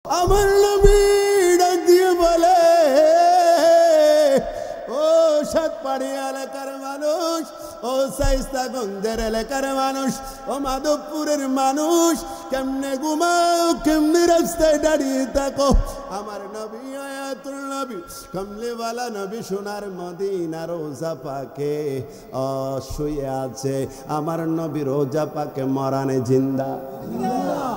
আমার নবী ডাক দিয়ে বলে, ও সাতপাড়ি এলাকার মানুষ, ও শায়েস্তাগঞ্জের এলাকার মানুষ, ও মাধবপুরের মানুষ, কেমনে ঘুমাও, কেমনে রাস্তায় দাঁড়িয়ে থাকো? আমার নবী আয়াতুল নবী কমলিওয়ালা নবী সোনার মদিনা রোজা পাকে শুয়ে আছে। আমার নবী রোজা পাকে মরানে জিন্দা,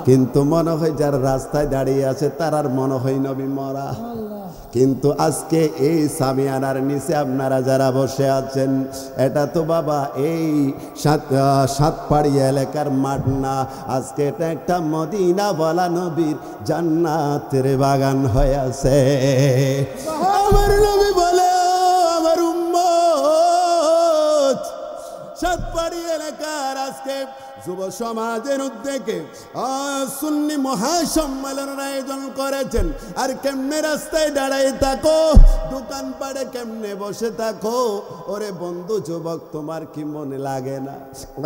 কিন্তু মনে হয় যার রাস্তায় দাঁড়িয়ে আছে তার আর মনে হয় নবী মরা। কিন্তু আজকে এই সামিয়ানার নিচে আপনারা যারা বসে আছেন, এটা তো বাবা এই সাতপাড়ি এলাকার মাঠ না, আজকে এটা একটা মদিনা বলা নবীর জান্নাতের বাগান হয়ে আছে। আমার নবী বলে, আমার উম্মত সাতপাড়ি এলাকার আজকে যুব সমাজের উদ্যোগে সুন্নি মহাসম্মেলনের আয়োজন করেছেন। আর কেমনে রাস্তায় দাঁড়াই থাকো, দোকান পাড়ে কেমনে বসে থাকো? ওরে বন্ধু যুবক, তোমার কি মনে লাগে না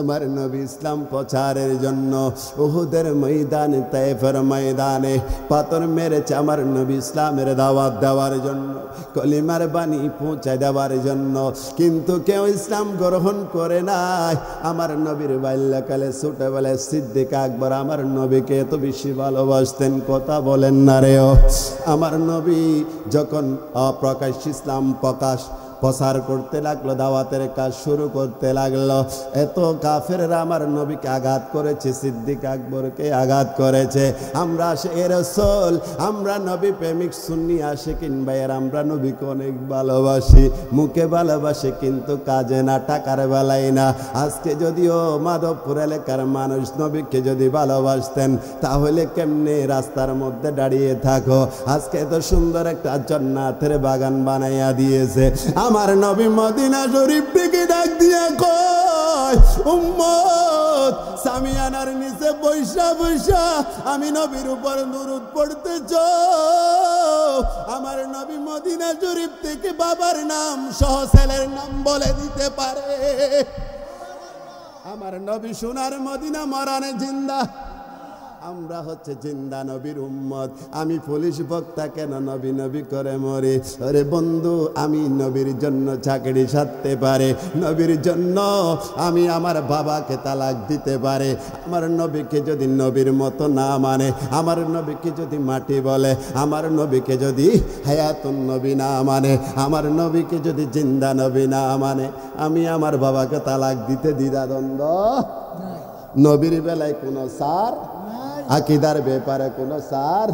আমার নবী ইসলাম প্রচারের জন্য উহুদের ময়দানে, তায়েফের ময়দানে পাথর মেরেছে আমার নবী ইসলামের দাওয়াত দেওয়ার জন্য, কলিমার বাণী পৌঁছায় দেওয়ার জন্য, কিন্তু কেউ ইসলাম গ্রহণ করে নাই। আমার নবীর বাল্যকালে ছোটবেলায় সিদ্দিক আকবর আমার নবীকে এত বেশি ভালোবাসতেন, কথা বলেন না রেও। আমার নবী যখন অপ্রকাশ ইসলাম প্রচার করতে লাগলো, দাওয়াতের কাজ শুরু করতে লাগলো, এত কাফেররা আমার নবীকে আঘাত করেছে, সিদ্দিক আকবরকে আঘাত করেছে। আমরা রাসূল, আমরা নবী প্রেমিক সুন্নি আশিকিন ভাইয়ের, আমরা নবীকে অনেক ভালোবাসি, মুখে ভালোবাসি কিন্তু কাজে না, টাকার বেলায় না। আজকে যদিও মাধবপুর এলাকার মানুষ নবীকে যদি ভালোবাসতেন তাহলে কেমনে রাস্তার মধ্যে দাঁড়িয়ে থাকো? আজকে এত সুন্দর একটা জান্নাতের বাগান বানাইয়া দিয়েছে। আমার নবী মদিনা শরীফ থেকে ডাক দিয়া কয়, উম্মত সামিয়ানার নিচে বৈশা বৈশা আমি নবীর উপর দুরূদ পড়তেছ। আমার নবী মদিনা শরীফ থেকে বাবার নাম সহ ছেলের নাম বলে দিতে পারে। আমার নবী সোনার মদিনা মরানে জিন্দা, আমরা হচ্ছে জিন্দা নবীর উম্মত। আমি পুলিশ বক্তা কেন নবী নবী করে মরে? আরে বন্ধু, আমি নবীর জন্য চাকরি ছাড়তে পারে, নবীর জন্য আমি আমার বাবাকে তালাক দিতে পারে। আমার নবীকে যদি নবীর মতো না মানে, আমার নবীকে যদি মাটি বলে, আমার নবীকে যদি হায়াতুন নবী না মানে, আমার নবীকে যদি জিন্দা নবী না মানে, আমি আমার বাবাকে তালাক দিতে দ্বিধাদ্বন্দ্ব। নবীর বেলায় কোনো সার, আকিদার ব্যাপারে কোনো সার।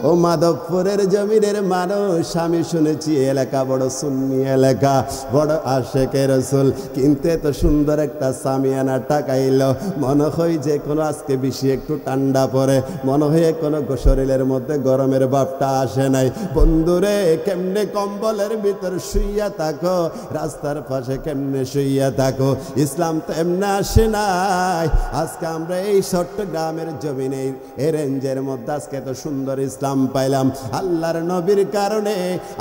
ও মাধবপুরের জমিনের মানুষ, আমি শুনেছি এলাকা বড় সুন্নি এলাকা, বড় আশেকে রাসূল, কিন্তু এত সুন্দর একটা সামিয়ানা টাকাইল, মনে হয় যে কোনো আজকে বেশি একটু ঠান্ডা পড়ে, মনে হয় কোনো শরীরের মধ্যে গরমের ভাবটা আসে নাই। বন্ধুরে, কেমনে কম্বলের ভিতর শুইয়া থাকো, রাস্তার পাশে কেমনে শুইয়া থাকো? ইসলাম তো এমনি আসে নাই। আজকে আমরা এই চট্টগ্রামের জমিনে এই রেঞ্জের মধ্যে আজকে এত সুন্দর ইসলাম পাইলাম আল্লাহর নবীর কারণে,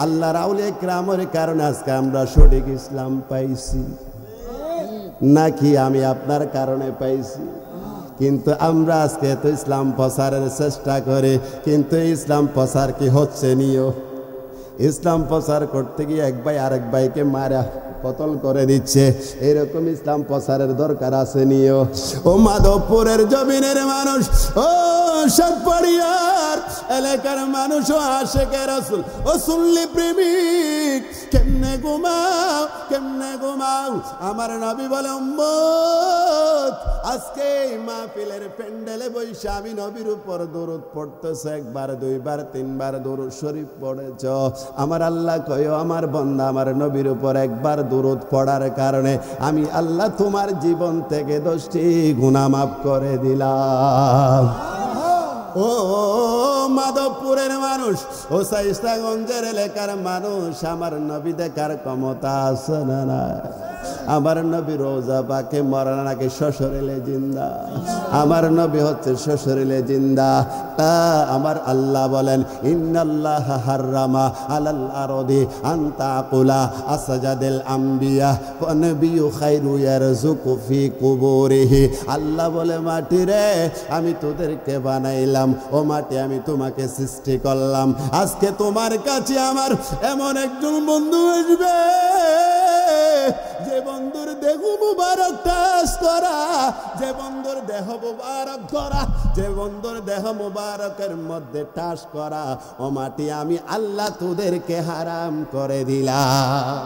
আল্লাহর আউলিয়া কিরামের কারণে আজকে আমরা সঠিক ইসলাম পাইছি, নাকি আমি আপনার কারণে পাইছি? কিন্তু আমরা আজকে তো ইসলাম প্রচারের চেষ্টা করি, কিন্তু ইসলাম প্রচার কি হচ্ছে নিও? ইসলাম প্রচার করতে গিয়ে এক ভাই আরেক ভাইকে মারা কতল করে দিচ্ছে, এরকম ইসলাম প্রচারের দরকার আছে নিও। ও মাধবপুরের জমিনের মানুষ, ও সাতপাড়িয়ার এলাকার মানুষ, ও আশেকে রাসূল, ও সুন্নি প্রেমিক, কেমনে ঘুমাও, কেমনে ঘুমাও? আমার নবী বলে, উম্মত আজকে মাহফিলের প্যান্ডেলে বইসা আমি নবীর উপর দরুদ পড়তেছে, একবার দুইবার তিনবার দরুদ শরীফ পড়েছ। আমার আল্লাহ কয়, আমার বান্দা আমার নবীর উপর একবার দরুদ পড়ার কারণে আমি আল্লাহ তোমার জীবন থেকে 10টি গুনাহ মাফ করে দিলাম। ও মাধবপুরের মানুষ, ও শায়েস্তাগঞ্জের এলাকার মানুষ, আমার নবী দেখার ক্ষমতা আছে না? আমার নবী রোজা পাকে মরার নাকি শ্বশুরিলে জিন্দা, আমার নবী হচ্ছে শ্বশুরিলে জিন্দা। তা আমার আল্লাহ বলেন ইন্নাল্লাহ হাররামা আলাল আরদি আন তাকুলা আসজাদিল আম্বিয়া ওয়া নবিয়্যু খায়রু ইয়ারযুকু ফি কুবুরিহি। আল্লাহ বলে মাটি রে আমি তোদেরকে বানাইলাম, ও মাটি আমি তোমাকে সৃষ্টি করলাম। আজকে তোমার কাছে আমার এমন একজন বন্ধু আসবে যে বন্ধুর দেহ মুবারক টাচ করা, যে বন্ধুর দেহ মুবারক করা, যে বন্ধুর দেহ মুবারকের মধ্যে টাচ করা, ও মাটি আমি আল্লাহ তোদেরকে হারাম করে দিলাম।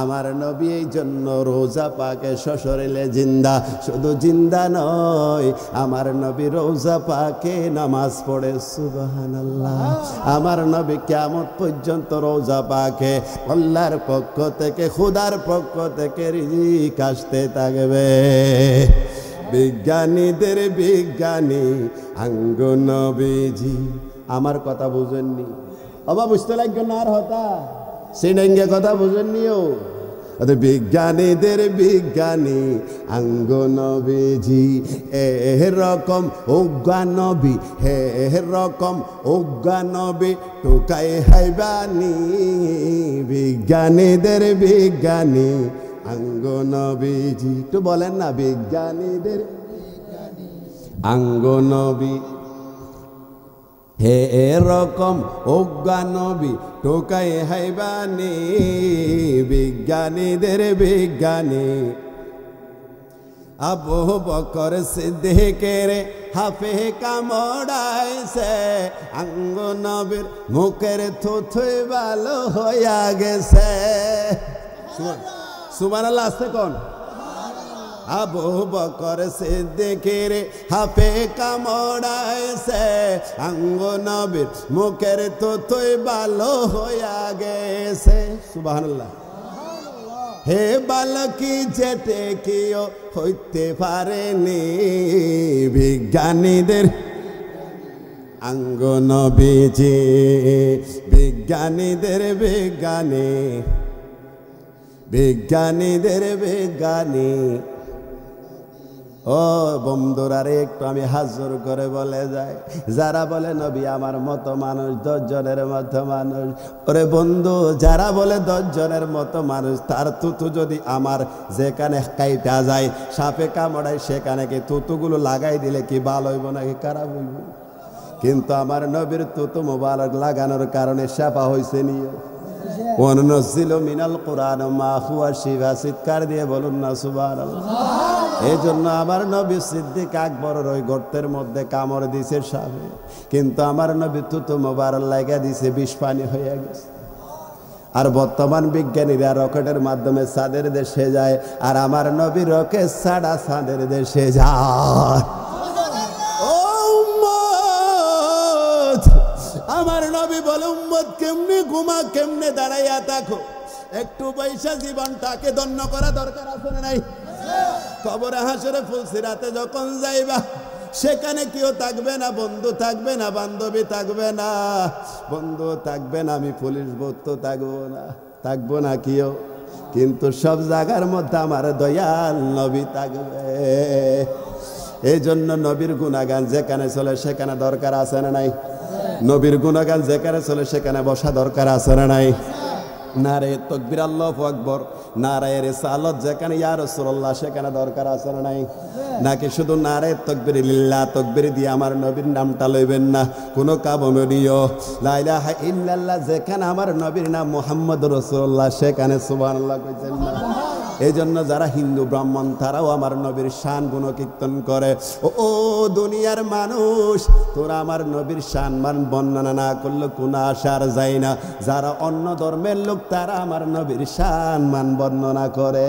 আমার নবী এই জন্য রোজা পাকে শ্বশুরিলে জিন্দা, শুধু জিন্দা নয়, আমার নবী রোজা পাকে নামাজ পড়ে সুবহানাল্লাহ। আমার নবী কিয়ামত পর্যন্ত রোজা পাকে আল্লাহর পক্ষ থেকে, খোদার পক্ষ থেকে রিজিক আসতে থাকবে। বিজ্ঞানীদের বিজ্ঞানী আঙ্গ নবীজি। আমার কথা বুঝেননি? অবা বুঝতে লাগবে না আর হতা সিনেঙ্গে কথা বুঝেননিও। বিজ্ঞানীদের বিজ্ঞানী আঙ্গ নবীজি, এরকম অজ্ঞা নবী, হে রকম অজ্ঞা নবী টোকাই হাইবানি। বিজ্ঞানীদের বিজ্ঞানী আঙ্গ নবীজি, একটু বলেন না বিজ্ঞানীদের আঙ্গ নবী, হে এরকম অজ্ঞা নবী টোকাই হাইবানি। বিজ্ঞানীদের বিজ্ঞানী আবু বকর সিদ্দিকের হাফে কামড়াইছে, আঙ্গ নবীর মুখের থুথুই ভালো হইয়া গেছে। সুবহানাল্লাহ আসতে কোন? আবু বকর সিদ্দিকের হাফে কামড়াইছে, আঙ্গ নবীর মুখের থুথুই ভালো হইয়া গেছে। সুবহানাল্লাহ। হে বালকি যেতে কেউ হইতে পারেনি, বিজ্ঞানীদের আঙ্গ নবীজি, বিজ্ঞানীদের বিজ্ঞানী, বিজ্ঞানীদের বিজ্ঞানী। ও বন্ধুরা রে, একটু আমি হাজর করে বলে যাই, যারা বলে নবী আমার মতো মানুষ, 10 জনের মতো মানুষ, ওরে বন্ধু যারা বলে 10 জনের মতো মানুষ, তার তুতু যদি আমার যেখানে কাইটা যায়, সাপে কামড়ায়, সেখানে কি তুতুগুলো লাগাই দিলে কি ভালো হইব নাকি খারাপ হইব? কিন্তু আমার নবীর তুতু মোবারক লাগানোর কারণে শাফা হয়েছে নিয়ে। ওয়ানুনাজ্জিলু মিনাল কুরআনি মা হুয়া শিফা, চিৎকার দিয়ে বলুন না সুবহানাল্লাহ। এই জন্য আমার নবী সিদ্দিক আকবরের ওই গর্তের মধ্যে কামড় দিছে সাপে, কিন্তু আমার নবী তুতু মোবারক লাগা দিছে, বিষ পানি হয়ে গেছে। আর বর্তমান বিজ্ঞানীরা রকেটের মাধ্যমে চাঁদের দেশে যায়, আর আমার নবী রকেট ছাড়া চাঁদের দেশে যায়। আমার নবী বলে উম্মত কেমনে ঘুমা, কেমনে দাঁড়াইয়া থাকো, একটু পয়সা জীবনটাকে ধন্য করা দরকার আছে না নাই? কবরে হাসরে ফুলসিরাতে যখন যাইবা, সেখানে কেউ থাকবে না, বন্ধু থাকবে না, বান্ধবী থাকবে না, বন্ধু থাকবে না, আমি পুলিশ ভর্তি থাকবো না, থাকবো না কেউ, কিন্তু সব জায়গার মধ্যে আমার দয়াল নবী থাকবে। এই জন্য নবীর গুণাগান যেখানে চলে সেখানে দরকার আছে না নাই? নবীর গুণাগান যেখানে চলে সেখানে বসা দরকার আছে না নাই? নারে তাকবীর আল্লাহু আকবার, নারে রিসালাত যেখানে ইয়া রাসূলুল্লাহ সেখানে দরকার আছে না নাই? নাকি শুধু নারে তাকবীর লিল্লাহ তাকবীর দিয়ে আমার নবীর নামটা লইবেন না? কোনো কাবমনিও লা ইলাহা ইল্লাল্লাহ যেখানে আমার নবীর নাম মুহাম্মদুর রাসূলুল্লাহ সেখানে সুবহানাল্লাহ কইতেন না? এই জন্য যারা হিন্দু ব্রাহ্মণ তারাও আমার নবীর শান গুণকীর্তন করে। ও দুনিয়ার মানুষ, তোরা আমার নবীর শান মান বর্ণনা না করলে কোনো আশার যায় না। যারা অন্য ধর্মের লোক তারা আমার নবীর শান মান বর্ণনা করে।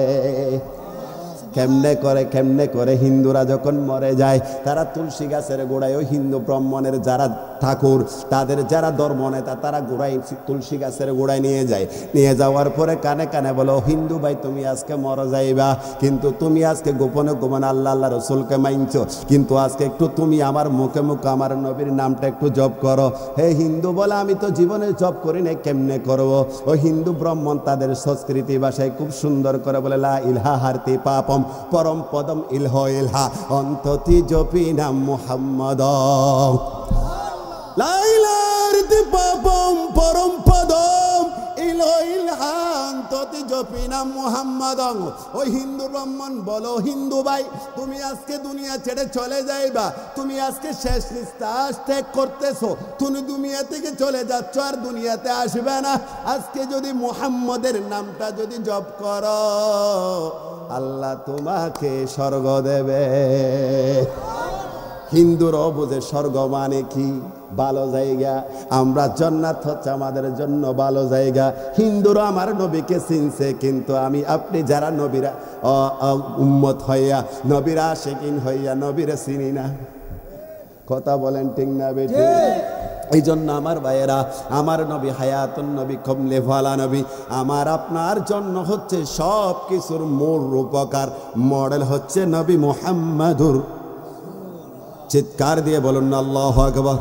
কেমনে করে? কেমনে করে? হিন্দুরা যখন মরে যায় তারা তুলসী গাছের গোড়ায় ওই হিন্দু ব্রাহ্মণের যারা ঠাকুর তাদের যারা ধর্ম নেতা তারা গোড়ায় তুলসী গাছের গোড়ায় নিয়ে যায়, নিয়ে যাওয়ার পরে কানে কানে বলো হিন্দু ভাই তুমি আজকে মরে যাইবা, কিন্তু তুমি আজকে গোপনে গোপনে আল্লাহ আল্লাহ রসুলকে মানছো, কিন্তু আজকে একটু তুমি আমার মুখে মুখে আমার নবীর নামটা একটু জপ করো। হে হিন্দু বলে আমি তো জীবনে জপ করি না, কেমনে করবো? ও হিন্দু ব্রাহ্মণ তাদের সংস্কৃতি ভাষায় খুব সুন্দর করে বলে লা ইলহা হারতি পাপম পরম পদম ইলহ ইলহা অন্ততি জপি নাম মুহাম্মদ। লা ইলাহা হারতি পাপম পরম পদম ইলহ ইলহা অন্ততি জপি নাম মুহাম্মদ। ওই হিন্দু ব্রাহ্মণ বলো হিন্দু ভাই তুমি আজকে দুনিয়া ছেড়ে চলে যাইবা, তুমি আজকে শেষ নিঃশ্বাস ত্যাগ করতেছো, তুমি দুনিয়া থেকে চলে যাচ্ছ আর দুনিয়াতে আসবে না। আজকে যদি মুহাম্মদের নামটা যদি জপ করো আল্লাহ তোমাকে স্বর্গ দেবে। হিন্দুরাও বুঝে স্বর্গ মানে কি, ভালো জায়গা। আমরা জান্নাত হচ্ছে আমাদের জন্য ভালো জায়গা। হিন্দুরা আমার নবীকে চিনছে, কিন্তু আমি আপনি যারা নবীরা উম্মত হইয়া নবীরা আশিকিন হইয়া নবীরা চিনি না। কথা বলেন ঠিক না বেটি? এই জন্য আমার ভাইয়েরা, আমার নবী হায়াতুন নবী কমলে ভালা নবী, আমার আপনার জন্য হচ্ছে সব কিছুর মূল রূপকার মডেল হচ্ছে নবী মুহাম্মাদুর। চিৎকার দিয়ে বলুন না আল্লাহু আকবার।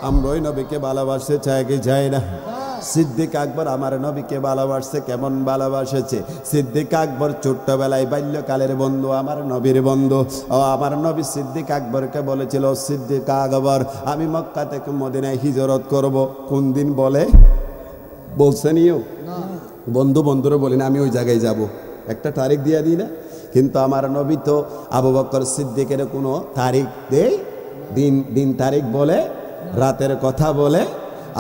আমরা ওই নবীকে ভালোবাসতে চাই কি চাই না? সিদ্দিক আকবর আমার নবীকে ভালোবাসছে, কেমন ভালোবাসেছে? সিদ্দিক আকবর ছোট্টবেলায় বাল্যকালের বন্ধু, আমার নবীর বন্ধু। ও আমার নবী সিদ্দিক আকবরকে বলেছিল সিদ্দিক আকবর আমি মক্কা থেকে মদিনায় হিজরত করব। কোন দিন বলে? বলছেনিও বন্ধু বন্ধুরা বলি না আমি ওই জায়গায় যাব, একটা তারিখ দিয়ে দিই না। কিন্তু আমার নবী তো আবু বকর সিদ্দিকের কোনো তারিখ দেয়, দিন তারিখ বলে, রাতের কথা বলে।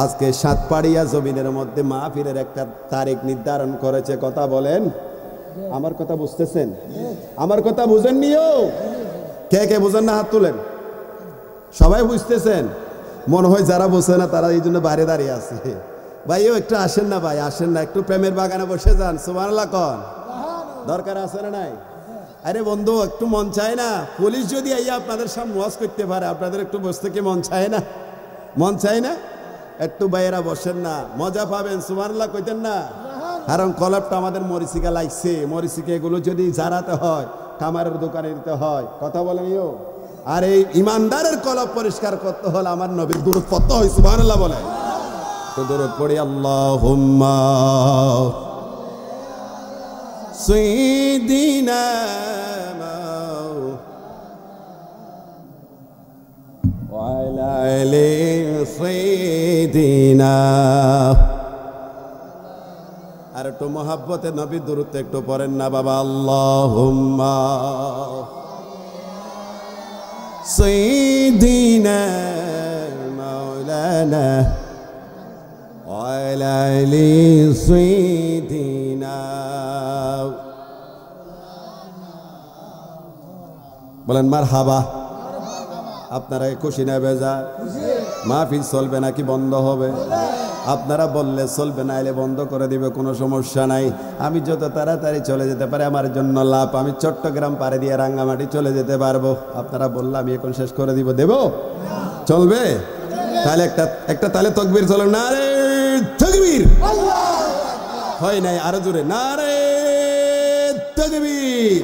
আজকে সাতপাড়িয়া জমিনের মধ্যে মাহফিলের একটা তারিখ নির্ধারণ করেছে। কথা বলেন, আমার কথা বুঝতেছেন? আমার কথা বুঝেননিও? কে কে বুঝেন না হাত তুলেন। সবাই বুঝতেছেন? মনে হয় যারা বুঝে না তারা এই জন্য বাইরে দাঁড়িয়ে আছে। ভাইও একটু আসেন না, ভাই আসেন না, একটু প্রেমের বাগানে বসে যান। সুবহানাল্লাহ কোন দরকার আছে না নাই? আরে বন্ধু একটু মন চায় না? পুলিশ যদি আইয়া আপনাদের সামনে ওয়াজ করতে পারে আপনাদের একটু বসতে কি মন চায় না? মন চায় না? একটু বাইরা বসেন না, মজা পাবেন। সুবহানাল্লাহ কইতেন না? কারণ কলপটা আমাদের মরিচিকা লাগছে, মরিচিকা এগুলো যদি জারাতে হয় কামারের দোকানে দিতে হয়। কথা বলেন ইও। আর এই ইমানদারের কলপ পরিষ্কার করতে হলে আমার নবীর দুরূদ পড়তে হয়। সুবহানাল্লাহ বলে তো দুরূদ পড়ি আল্লাহুম্মা সাইয়্যিদিনা ওয়া আলা আলি সাইয়্যিদিনা। আর একটু মহাব্বতে নবী দুরূদ একটু পড়েন না বাবা। আল্লাহুম্মা সাইয়্যিদিনা মাওলানা ওয়া আলা আলি সাইয়্যিদিনা। বলেন মারহাবা। আপনারা খুশি না বেজার? মাহফিল চলবে নাকি বন্ধ হবে? আপনারা বললে চলবে, না এলে বন্ধ করে দিবে, কোনো সমস্যা নাই। আমি যত তাড়াতাড়ি চলে যেতে পারি আমার জন্য লাভ। আমি চট্টগ্রাম পাড়ে দিয়ে রাঙ্গামাটি চলে যেতে পারবো। আপনারা বললে আমি এখন শেষ করে দিব, দেব? চলবে? তাহলে একটা তাহলে তকবীর চলো। নারে তাকবীর। হয় নাই, আরো জোরে নারে তাকবীর।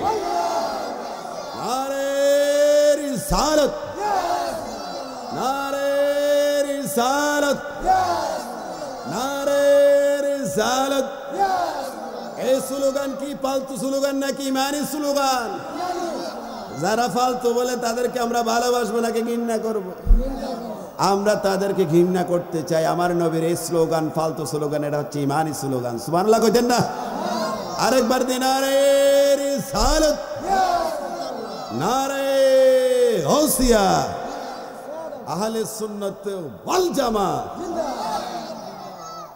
নারে রিসালাত, নারে রিসালাত, নারে রিসালাত। এই স্লোগান কি ফালতু স্লোগান নাকি ইমানি স্লোগান? যারা ফালতু বলে তাদেরকে আমরা ভালোবাসবো নাকি ঘৃণা করবো? আমরা তাদেরকে ঘৃণা করতে চাই। আমার নবীর এই স্লোগান ফালতু স্লোগান, এটা হচ্ছে ইমানি স্লোগান। সুবহানাল্লাহ কইতেন না? আরেকবার দিন নারে রিসালাত, নারে গাউসিয়া, আহলে সুন্নাত ওয়াল জামাত।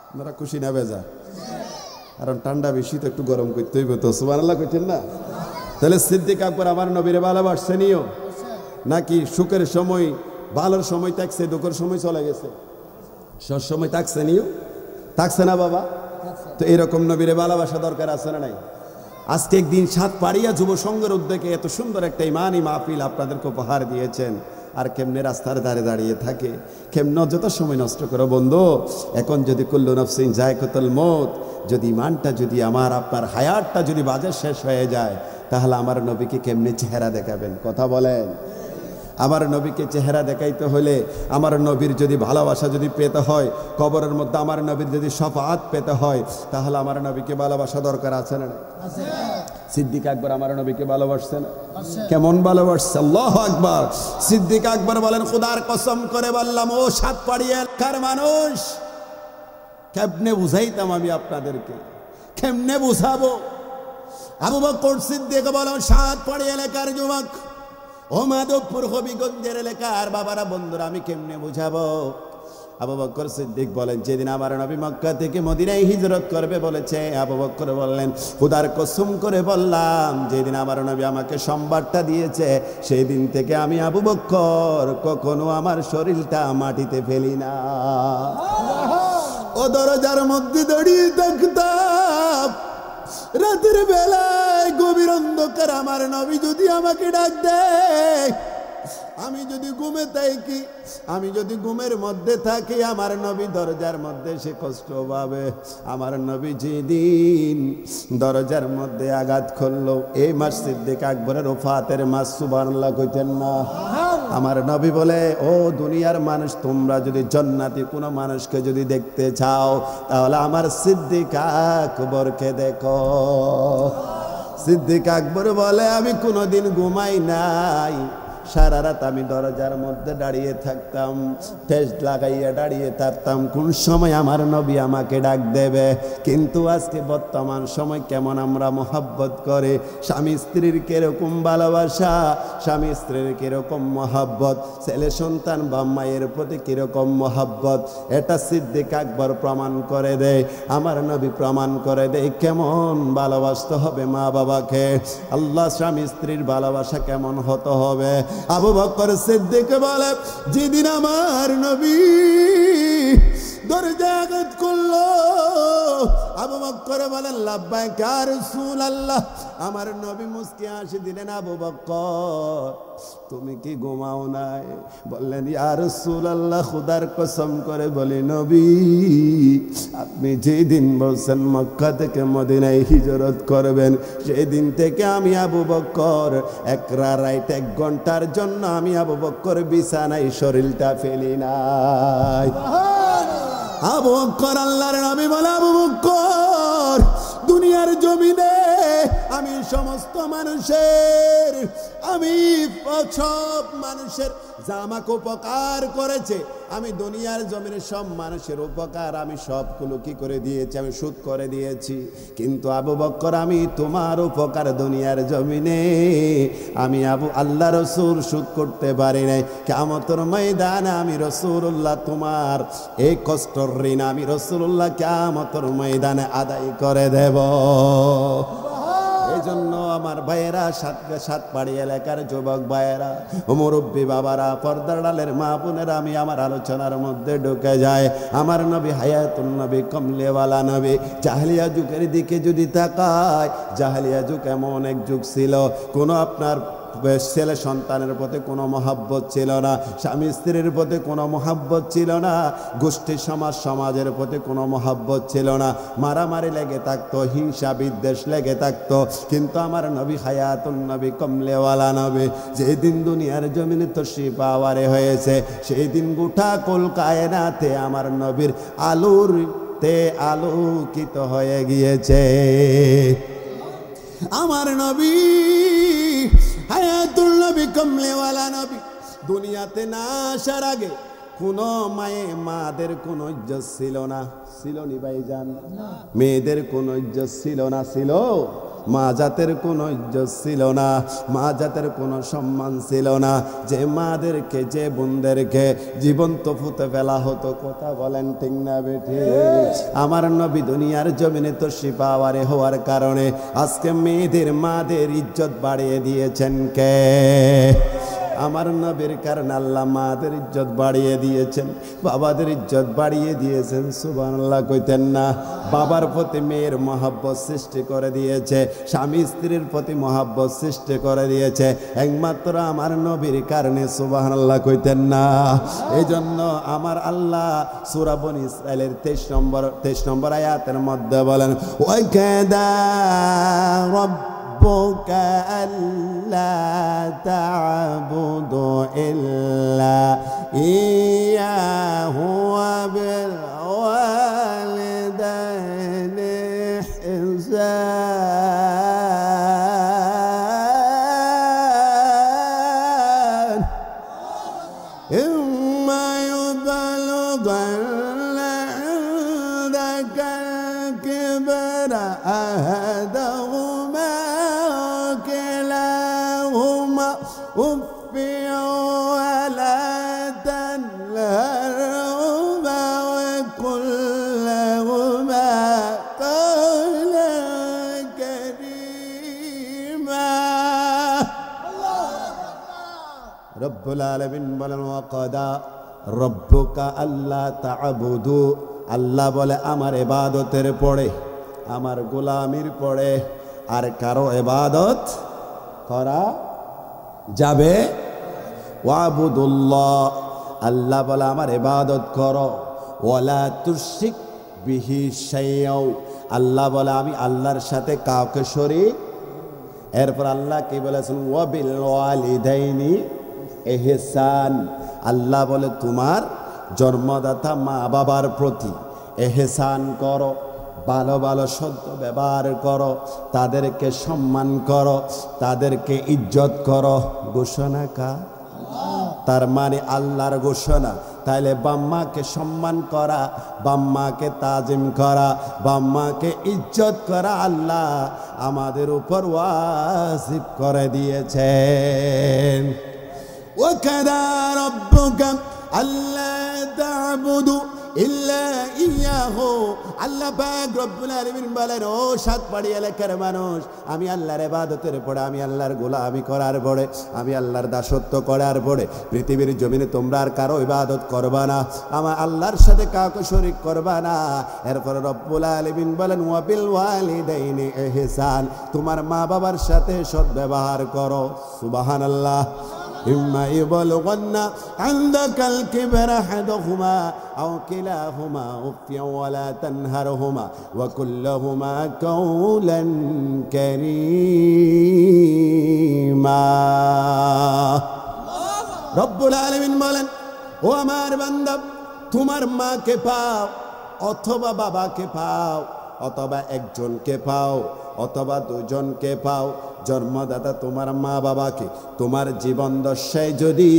আপনারা খুশি না বেজার? কারণ ঠান্ডা বেশি তো একটু গরম করতে হইবে তো। সুবহানাল্লাহ কইতেন না? তাহলে সিদ্দিক আকবর আমার নবীরে ভালোবাসছেনিও নাকি সুখের সময় ভালোর সময় থাকছে, দুঃখের সময় চলে গেছে? সব সময় থাকছে নিও, থাকছে না বাবা? তো এরকম নবীরে ভালোবাসা দরকার আছে না নাই? আজকে একদিন সাতপাড়িয়া যুব সংঘের উদ্যোগে এত সুন্দর একটা ইমানি মাহফিল আপনাদেরকে উপহার দিয়েছেন। আর কেমনে রাস্তার ধারে দাঁড়িয়ে থাকে, কেমনে যত সময় নষ্ট করো বন্ধু। এখন যদি কুল্লু নাফসিন যায়কাতুল মউত, যদি ইমানটা যদি আমার আপনার হায়াতটা যদি বাজে শেষ হয়ে যায়, তাহলে আমার নবীকে কেমনে চেহারা দেখাবেন? কথা বলেন। আমার নবীকে চেহারা দেখাইতে হলে, আমার নবীর যদি ভালোবাসা যদি পেতে হয়, কবরের মধ্যে আমার নবীর যদি শফাআত পেতে হয়, তাহলে আমার নবীকে ভালোবাসা দরকার আছে না? সিদ্দিক আকবর আমার নবীকে ভালোবাসছেন, কেমন ভালোবাসছে? আল্লাহু আকবার। সিদ্দিক আকবর বলেন, খোদার কসম করে বললাম, ও সাতপাড়ি এলাকার মানুষ, কেমনে বুঝাইতাম আমি আপনাদেরকে, কেমনে বুঝাবো? আবু বকর সিদ্দিক বলেন, সাতপাড়ি এলাকার যুবক, ও মাধবপুর হবিগঞ্জের এলাকার বাবারা, বন্ধুরা, আমি কেমনে বুঝাবো? আবু বকর সিদ্দিক বলেন, যেদিন আমার নবী মক্কা থেকে মদিনায় হিজরত করবে বলেছে, আবু বকর বললেন, খোদার কসম করে বললাম, যেদিন আমার নবী আমাকে সংবাদটা দিয়েছে, সেই দিন থেকে আমি আবু বকর কখনো আমার শরীরটা মাটিতে ফেলি না। ও দরজার মধ্যে দাঁড়িয়ে থাকতাম, রাতের বেলায় গভীর অন্ধকার আমার নবী যদি আমাকে ডাক দেয়, আমি যদি ঘুমে থাকি, আমি যদি ঘুমের মধ্যে থাকি, আমার নবী দরজার মধ্যে সে কষ্ট পাবে। আমার নবী যেদিন দরজার মধ্যে আঘাত করলো, এই মাস সিদ্দিক আকবরের ওফাতের মাস, সুবহানাল্লাহ কইতেন না? আমার নবী বলে, ও দুনিয়ার মানুষ, তোমরা যদি জান্নাতি কোনো মানুষকে যদি দেখতে চাও, তাহলে আমার সিদ্দিক আকবরকে দেখো। সিদ্দিক আকবর বলে, আমি কোনোদিন ঘুমাই নাই, সারা রাত আমি দরজার মধ্যে দাঁড়িয়ে থাকতাম, টেস্ট লাগাইয়া দাঁড়িয়ে থাকতাম কোন সময় আমার নবী আমাকে ডাক দেবে। কিন্তু আজকে বর্তমান সময় কেমন আমরা মহব্বত করে, স্বামী স্ত্রীর কিরকম ভালোবাসা, স্বামী স্ত্রীর কিরকম মহব্বত, ছেলে সন্তান বা মায়ের প্রতি কিরকম মহব্বত, এটা সিদ্দিক আকবর প্রমাণ করে দেয়, আমার নবী প্রমাণ করে দেয় কেমন ভালোবাসতে হবে মা বাবাকে। আল্লাহ স্বামী স্ত্রীর ভালোবাসা কেমন হতে হবে। আবু বকর সিদ্দিক বলে, যেদিন আমার নবী দরজা আঘাত করলো, আবু বকর বলেন, লাব্বাইক ইয়া রাসূলুল্লাহ। আমার নবী মুস্কি হাসি দিলেন, আবু বকর তুমি কি ঘুমাও নাই? বললেন, ইয়া রাসূলুল্লাহ, খোদার কসম করে বলি নবী, আপনি যেদিন বলছেন মক্কা থেকে মদিনায় হিজরত করবেন, সেই দিন থেকে আমি আবু বকর এক ঘন্টার জন্য আমি আবু বকর বিছানায় শরীরটা ফেলি নাই। আবু বকর, আল্লাহর নবী বলে, আবু বকর দুনিয়ার জমিনে আমি সমস্ত মানুষের, আমি সব মানুষের যা আমাকে উপকার করেছে, আমি দুনিয়ার জমিনে সব মানুষের উপকার আমি সবগুলো কি করে দিয়েছি, আমি শোধ করে দিয়েছি। কিন্তু আবু বকর, আমি তোমার উপকার দুনিয়ার জমিনে আমি আল্লাহ রসুল শোধ করতে পারি নাই। কিয়ামতের ময়দানে আমি রাসূলুল্লাহ তোমার এই কষ্টর ঋণ আমি রাসূলুল্লাহ কিয়ামতের ময়দানে আদায় করে দেব। এই জন্য আমার ভাইয়েরা, সাতপাড়ি এলাকার যুবক ভাইয়েরা, মুরব্বী বাবারা, পর্দার ডালের মা বোনেরা, আমি আমার আলোচনার মধ্যে ঢুকে যায়। আমার নবী হায়াতুন নবী, কমলেওয়ালা নবী। জাহেলিয়া যুগের দিকে যদি তাকায়, জাহেলিয়া যুগ এমন এক যুগ ছিল, কোনো আপনার ছেলে সন্তানের প্রতি কোনো মহাব্বত ছিল না, স্বামী স্ত্রীর প্রতি কোনো মহাব্বত ছিল না, গোষ্ঠী সমাজের প্রতি কোনো মহাব্বত ছিল না, মারামারি লেগে থাকতো, হিংসা বিদ্বেষ লেগে থাকতো। কিন্তু আমার নবী হায়াতুন নবী, কমলেওয়ালা নবী, যেদিন দুনিয়ার জমিনে তশরিফ আওয়ারে হয়েছে, সেই দিন গোটা কুল কায়নাতে আমার নবীর আলোতে আলোকিত হয়ে গিয়েছে। আমার নবী হায়াতুল নবী, কমলেওয়ালা নবী, দুনিয়াতে না আসার আগে কোনো মাদের কোনো ইজ্জত ছিল না, ছিল নি ভাইজান? মেয়েদের কোনো ইজ্জত ছিল না, ছিল? মা জাতের কোনো ইজ্জত ছিল না, মা জাতের কোনো সম্মান ছিল না। যে মাদেরকে, যে বোনদেরকে জীবন্ত ফুতে ফেলা হতো, কথা বলেন ঠিক না বেঠে? আমার নবী দুনিয়ার জমিনে তশরিফ আওয়ারে হওয়ার কারণে আজকে মেয়েদের, মাদের ইজ্জত বাড়িয়ে দিয়েছেন কে? আমার নবীর কারণে আল্লাহ মাদের ইজ্জত বাড়িয়ে দিয়েছেন, বাবাদের ইজ্জত বাড়িয়ে দিয়েছেন। সুবহানাল্লাহ কইতেন না? বাবার প্রতি মেয়ের মহব্বত সৃষ্টি করে দিয়েছে, স্বামী স্ত্রীর প্রতি মহব্বত সৃষ্টি করে দিয়েছে একমাত্র আমার নবীর কারণে। সুবহানাল্লাহ কইতেন না? এই জন্য আমার আল্লাহ সূরা বনী ইসরাইলের 23 নম্বর আয়াতের মধ্যে বলেন, ওয়াকাদা রাব্বুকা আল্লা তা'বুদু ইল্লা ইয়্যাহু ওয়া বিল ওয়ালিদাইনি ইহসান ইম্মা ইউবালুগান্না ইনদাকাল কিবরা আহাদাহুমা আও কিলাহুমা উফফি ওয়ালা তানহারহুমা ওয়া কুল লাহুমা কওলান কারীমা। রব্বুল আলামিন বলেন, ওয়াকাদা রব্বুকা আল্লা তা'বুদু, আল্লাহ বলে আমার ইবাদতের পরে, আমার গোলামির পরে আর কারো ইবাদত করা যাবে। ওয়াবুদুল্লাহ, আল্লাহ বলে আমার ইবাদত করো। ওয়ালা তুশরিক বিহি শাইআও, আল্লাহ বলে আমি আল্লাহর সাথে কাউকে শরীক। এরপর আল্লাহ কি বলেছেন, ওয়াবিল ওয়ালিদাইনি ইহসান, আল্লাহ বলে তোমার জন্মদাতা মা বাবার প্রতি ইহসান করো, ভালো ভালো শব্দ ব্যবহার করো, তাদেরকে সম্মান করো, তাদেরকে ইজ্জত করো। ঘোষণা কার? তার মানে আল্লাহর ঘোষণা। তাইলে বাম্মাকে সম্মান করা, বাম্মাকে তাজিম করা, বাম্মাকে ইজ্জত করা আল্লাহ আমাদের উপর ওয়াজিব করে দিয়েছেন। ওয়াকাদা রাব্বুকা আল্লা তা'বুদু ইল্লা ইয়াহু, আল্লাহ পাক রব্বুল আলামিন বলেন, ও সাতপাড়ি এলাকার মানুষ, আমি আল্লাহর ইবাদতের পরে, আমি আল্লাহর গোলামি করার পরে, আমি আল্লাহর দাসত্ব করার পরে পৃথিবীর জমিনে তোমরা আর কারো ইবাদত করবা না, আমার আল্লাহর সাথে কাউকে শরীক করবা না। এরপর রব্বুল আলামিন বলেন, ওয়াবিল ওয়ালিদাইনি ইহসান, তোমার মা বাবার সাথে সদ্ব্যবহার করো। সুবহানাল্লাহ। إما يبلغن عندك الكبر أحدهما أو كلاهما أف ولا تنهرهما وقل لهما قولا كريما। রব্বুল আলামিন বলেন, ও আমার বান্দা, তোমার মাকে পাও অথবা বাবাকে পাও, অথবা একজনকে পাও অথবা দুজনকে পাও, জন্মদাতা তোমার মা বাবাকে তোমার জীবন দশায় যদি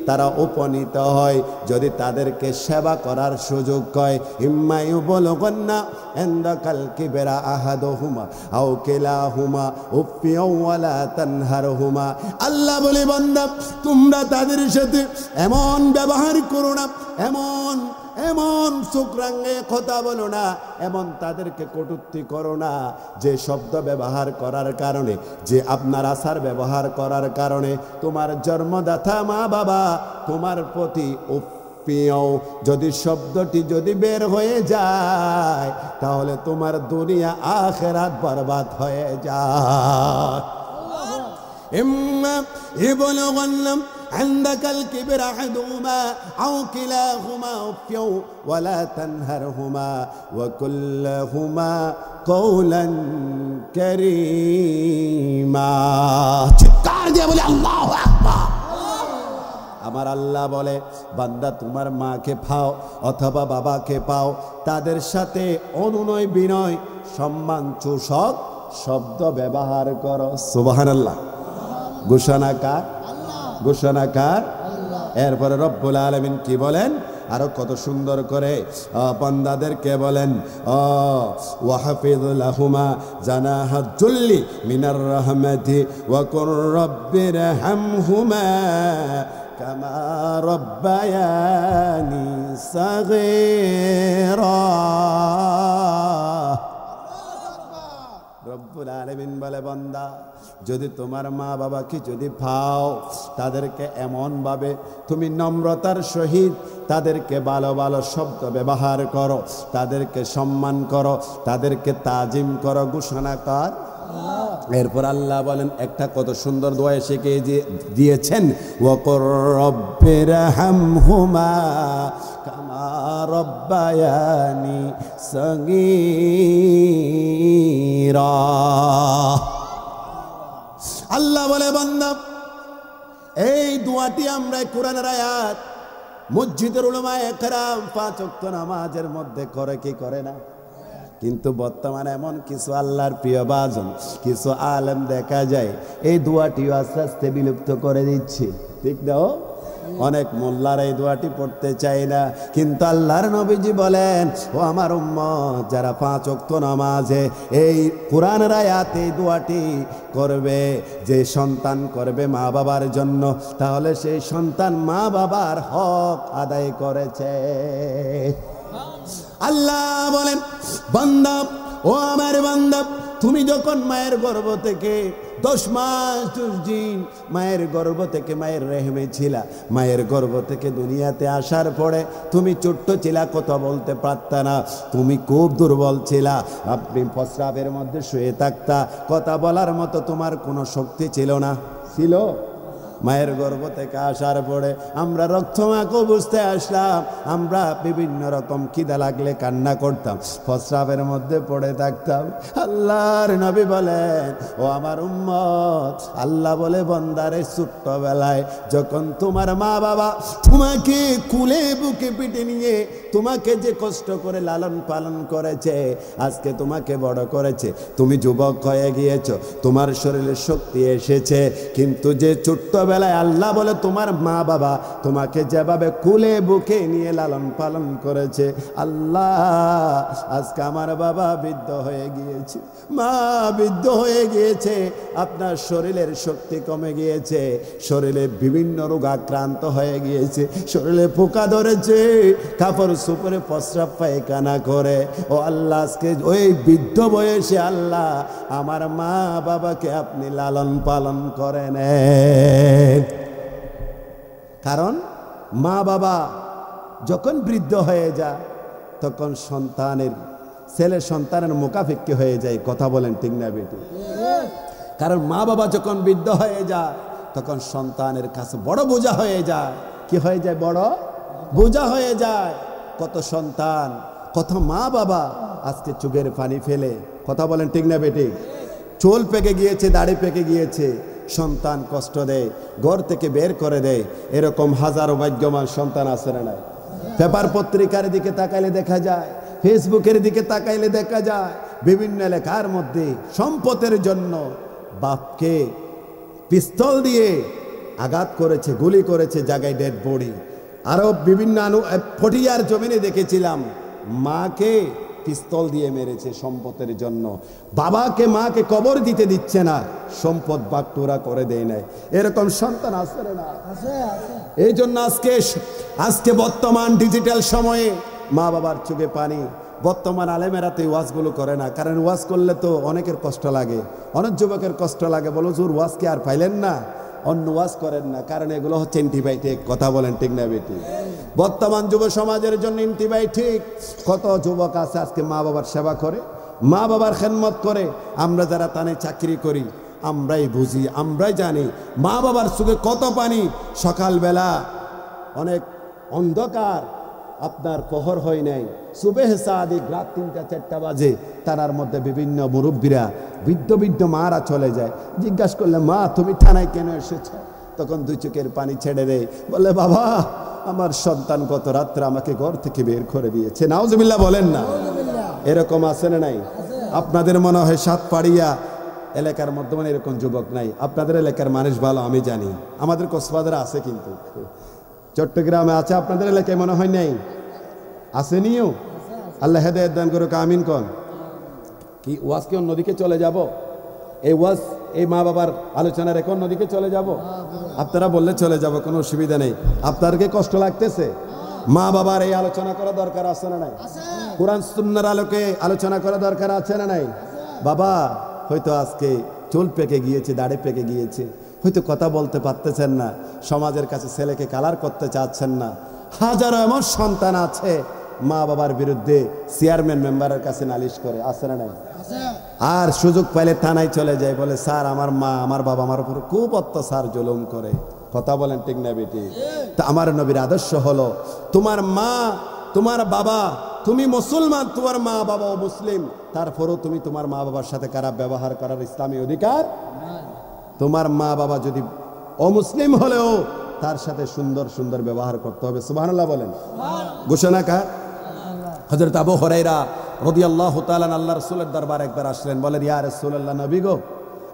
তারা উপনীত হয়, যদি তাদেরকে সেবা করার সুযোগ হয়, ইম্মায়ু বলগন্না ইনদাকাল কিবরা আহাদুহুমা আও কিলাহুমা উফফি ওয়ালা তানহারহুমা, আল্লাহ বলে বান্দা তোমরা তাদের সাথে এমন ব্যবহার করো না, এমন এমন শুক্রাঙ্গে কথা বলো না, এমন তাদেরকে কটূক্তি করো না, যে শব্দ ব্যবহার করার কারণে, যে আপনার আচার ব্যবহার করার কারণে তোমার জন্মদাতা মা বাবা তোমার প্রতি উফফিও, যদি শব্দটি যদি বের হয়ে যায় তাহলে তোমার দুনিয়া আখিরাত বরবাদ হয়ে যায়। ইম্মা ইবলুগান্না عندك الكبر أحدهما أو كلاهما أف ولا تنهرهما وقل لهما قولا كريما। চিৎকার দিয়ে বলে আল্লাহু আকবার। আমার আল্লাহ বলে, বান্দা তোমার মাকে পাও অথবা বাবাকে পাও, তাদের সাথে অনুনয় বিনয় সম্মান চুষক শব্দ ব্যবহার করো। সুবহানাল্লাহ। ঘোষণাকার ঘোষণাকার। এরপরে রব্বুল আলামিন কি বলেন, আরো কত সুন্দর করে বান্দাদেরকে বলেন, ওয়াহফিজ লাহুমা জানাহাজ যুল্লি মিনার রাহমাতি ওয়া কুর রাব্বিরহামহুমা কামা রাব্বায়ানি সাগীরা। রব্বুল আলামিন বলে, বান্দা যদি তোমার মা বাবাকে যদি পাও, তাদেরকে এমনভাবে তুমি নম্রতার সহিত তাদেরকে ভালো ভালো শব্দ ব্যবহার করো, তাদেরকে সম্মান করো, তাদেরকে তাজিম করো, ঘোষণা কর। এরপর আল্লাহ বলেন একটা কত সুন্দর দোয়া শিখিয়ে দিয়েছেন, ওয়াকুর রব্বিরহামহুমা কামা রব্বায়ানি সগীরা। আল্লাহ বলে বান্দা, এই দোয়াটি আমরা কোরআনের আয়াত মসজিদের উলামায়ে কেরাম 5 ওয়াক্ত নামাজের মধ্যে করে কি করে না? কিন্তু বর্তমানে এমন কিছু আল্লাহর প্রিয় বাজন, কিছু আলেম দেখা যায় এই দোয়াটিও আস্তে আস্তে বিলুপ্ত করে দিচ্ছে, ঠিক না? অনেক মোল্লারা এই দোয়াটি পড়তে চায় না, কিন্তু আল্লাহর নবীজি বলেন, ও আমার উম্মত, যারা 5 ওয়াক্ত নামাজে এই কোরআনের আয়াতে এই দোয়াটি করবে, যে সন্তান করবে মা বাবার জন্য, তাহলে সেই সন্তান মা বাবার হক আদায় করেছে। আল্লাহ বলেন, বান্দা, ও আমার বান্দা, তুমি যখন মায়ের গর্ভ থেকে 10 মাস 10 দিন মায়ের গর্ভ থেকে মায়ের রেহমে ছিলা, মায়ের গর্ভ থেকে দুনিয়াতে আসার পরে তুমি ছোট্ট ছিলা, কথা বলতে পারতা না, তুমি খুব দুর্বল ছিলা, আপনি প্রস্রাবের মধ্যে শুয়ে থাকতা, কথা বলার মতো তোমার কোনো শক্তি ছিল না, ছিল? মায়ের গর্ভ থেকে আসার পরে আমরা রক্তমাখো বুঝতে আসলাম, আমরা বিভিন্ন রকম খিদা লাগলে কান্না করতাম, প্রস্রাবের মধ্যে পড়ে থাকতাম। আল্লাহর নবী বলেন, ও আমার উম্মত, আল্লাহ বলে বান্দারে ছোট্টবেলায় যখন তোমার মা বাবা তোমাকে কুলে বুকে পিঠে নিয়ে তোমাকে যে কষ্ট করে লালন পালন করেছে, আজকে তোমাকে বড় করেছে, তুমি যুবক হয়ে গিয়েছো, তোমার শরীরে শক্তি এসেছে, কিন্তু যে ছোট্টবেলায় আল্লাহ বলে তোমার মা বাবা তোমাকে যেভাবে কুলে বুকে নিয়ে লালন পালন করেছে, আল্লাহ আজকে আমার বাবা বৃদ্ধ হয়ে গিয়েছে, মা বৃদ্ধ হয়ে গিয়েছে, আপনার শরীরের শক্তি কমে গিয়েছে, শরীরে বিভিন্ন রোগ আক্রান্ত হয়ে গিয়েছে, শরীরে পোকা ধরেছে, কাপড় সুপরে প্রস্রাব পায়খানা করে, ও আল্লাহ আজকে ওই বৃদ্ধ বয়সে আল্লাহ আমার মা বাবাকে আপনি লালন পালন করে নেন। কারণ মা বাবা যখন বৃদ্ধ হয়ে যায় তখন সন্তানের ছেলে সন্তানের মুখাফিক্কি হয়ে যায়, কথা বলেন ঠিক না বেটি? কারণ মা বাবা যখন বৃদ্ধ হয়ে যায় তখন সন্তানের কাছে বড় বোঝা হয়ে যায়। কি হয়ে যায়? বড় বোঝা হয়ে যায়। কত সন্তান, কত মা বাবা আজকে চোখের পানি ফেলে, কথা বলেন ঠিক না বেটি? চুল পেকে গিয়েছে, দাড়ি পেকে গিয়েছে, সন্তান কষ্ট দেয়, ঘর থেকে বের করে দেয়, এরকম হাজারো ভাগ্যবান সন্তান আছে না নাই? পেপার পত্রিকার দিকে তাকাইলে দেখা যায়, ফেসবুকের দিকে তাকাইলে দেখা যায়, বিভিন্ন লেখার মধ্যে সম্পদের জন্য বাপকে পিস্তল দিয়ে আঘাত করেছে, গুলি করেছে, জায়গায় ডেড বডি। আরো বিভিন্ন পটিয়ার জমিনে দেখেছিলাম মাকে পিস্তল দিয়ে মেরেছে সম্পদের জন্য, বাবাকে মাকে কবর দিতে দিচ্ছে না, সম্পদ বাগডোরা করে দেয় নাই। এরকম সন্তান আছে না? এই জন্য আজকে বর্তমান ডিজিটাল সময়ে মা বাবার চোখে পানি। বর্তমান আলেমেরা তো ওয়াজগুলো করে না, কারণ ওয়াজ করলে তো অনেকের কষ্ট লাগে, অনেক যুবকের কষ্ট লাগে, বলো জোর ওয়াজ কি আর পাইলেন না, অন্য ওয়াজ করেন না, কারণ এগুলো হচ্ছে অ্যান্টিবায়োটিক, কথা বলেন ঠিক না বেটি? বর্তমান যুব সমাজের জন্য অ্যান্টিবায়োটিক। কত যুবক আছে আজকে মা বাবার সেবা করে, মা বাবার খেদমত করে। আমরা যারা তানে চাকরি করি আমরাই বুঝি, আমরাই জানি মা বাবার চোখে কত পানি। সকালবেলা অনেক অন্ধকার, আপনার প্রহর হয় নাই, সুবেহ সাদিক, রাত 3টা-4টা বাজে, তারার মধ্যে বিভিন্ন মুরব্বীরা বৃদ্ধ বৃদ্ধ মারা চলে যায়। জিজ্ঞাসা করলে, মা তুমি থানায় কেন এসেছ? তখন 2 চোখের পানি ছেড়ে দেয়, বলে বাবা আমার সন্তান গত রাত্রে আমাকে ঘর থেকে বের করে দিয়েছে। নাউজুবিল্লাহ বলেন না? এরকম আছে না নাই? আপনাদের মনে হয় সাতপাড়িয়া এলাকার মধ্যে মানে এরকম যুবক নাই। আপনাদের এলাকার মানুষ ভালো, আমি জানি, আমাদের কক্সবাজারে আছে, কিন্তু চট্টগ্রামে আছে, আপনাদের এলাকায় মনে হয় নাই? আসেনিও? আল্লাহ হেদায়েত দান করুক, আমিন কোন। কি ওয়াজ কি অন্যদিকে চলে যাব? এই ওয়াজ এই মা বাবার আলোচনার এখন অন্যদিকে চলে যাব? আপনারা বললে চলে যাব, কোনো অসুবিধা নেই। আপনার কি কষ্ট লাগতেছে? মা বাবার এই আলোচনা করা দরকার আছে না নাই? কোরআন সুন্নাহর আলোকে আলোচনা করা দরকার আছে না নাই? বাবা হয়তো আজকে চুল পেকে গিয়েছে, দাড়ি পেকে গিয়েছে, হয়তো কথা বলতে পারতেছেন না, সমাজের কাছে ছেলেকে কালার করতে চাচ্ছেন না। হাজারো এমন সন্তান আছে মা বাবার বিরুদ্ধে চেয়ারম্যান মেম্বারের কাছে নালিশ করে, আছে না নাই? আর সুযোগ পাইলে থানায় চলে যায়, বলে স্যার আমার মা আমার বাবা আমার উপর খুব অত্যাচার জুলুম করে। কথা বলেন ঠিক না বেটি? তা আমার নবীর আদর্শ হলো তোমার মা তোমার বাবা, তুমি মুসলমান, তোমার মা বাবাও মুসলিম, তারপরও তুমি তোমার মা বাবার সাথে খারাপ ব্যবহার করার ইসলামী অধিকার। তোমার মা বাবা যদি অমুসলিম হলেও তার সাথে সুন্দর সুন্দর ব্যবহার করতে হবে। সুবহানাল্লাহ বলেন। ঘোষণা কার? হযরত আবু হুরায়রা রাদিয়াল্লাহু তাআলা আল্লাহর রাসূলের দরবারে একবার আসলেন, বলেন ইয়া রাসূলুল্লাহ, নবী গো,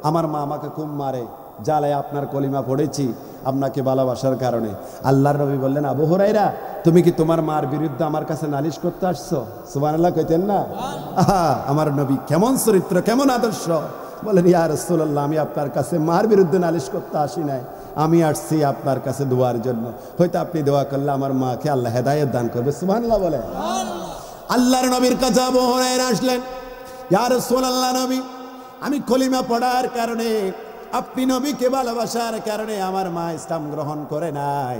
আমার মা আমাকে খুব মারে, জালে আপনার কলিমা পড়েছি আপনাকে ভালোবাসার কারণে। আল্লাহর নবী বললেন, আবু হুরায়রা, তুমি কি তোমার মার বিরুদ্ধে আমার কাছে নালিশ করতে আসছো? সুবহানাল্লাহ কইতেন না? আহা, আমার নবী কেমন চরিত্র, কেমন আদর্শ। বলেন ইয়া রাসূলুল্লাহ, আমি আপনার কাছে মার বিরুদ্ধে নালিশ করতে আসি নাই, আমি আসছি আপনার কাছে দোয়ার জন্য। হয়তো আপনি দোয়া করলে আমার মাকে আল্লাহ হেদায়েত দান করবে। সুবহানাল্লাহ বলে। আল্লাহর নবীর কাছে আবু হুরায়রা আসলেন, ইয়া রাসূলুল্লাহ নবী, আমি কলিমা পড়ার কারণে, আপনি নবীকে ভালোবাসার কারণে আমার মা ইসলাম গ্রহণ করে নাই,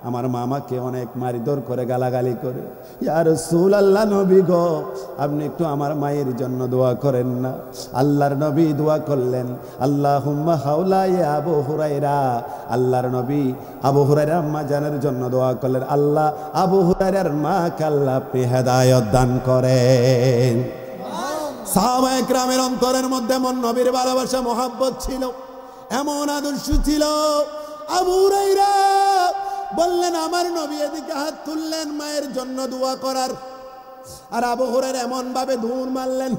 আমার মা আমাকে অনেক মারিদর করে, গালাগালি করে। ইয়া রাসূলুল্লাহ নবী গো, আপনি একটু আমার মায়ের জন্য দোয়া করেন না। আল্লাহর নবী দোয়া করলেন, আল্লাহুম্মা হাওলা ইয়া আবু হুরায়রা। আল্লাহর নবী আবু হুরায়রার আম্মা জানের জন্য দোয়া করলেন, আল্লাহ আবু হুরায়রার মাকে আল্লাহ আপনি হেদায়েত দান করেন। সাহাবায়ে কেরামের অন্তরের মধ্যে এমন নবীর ভালোবাসা মহব্বত ছিল, এমন আদর্শ ছিল। আবু হুরায়রা বললেন, আমার নবী এদিকে হাত তুললেন মায়ের জন্য দোয়া করার, আর আবু হুরায়রা এমন ভাবে দৌড় মারলেন।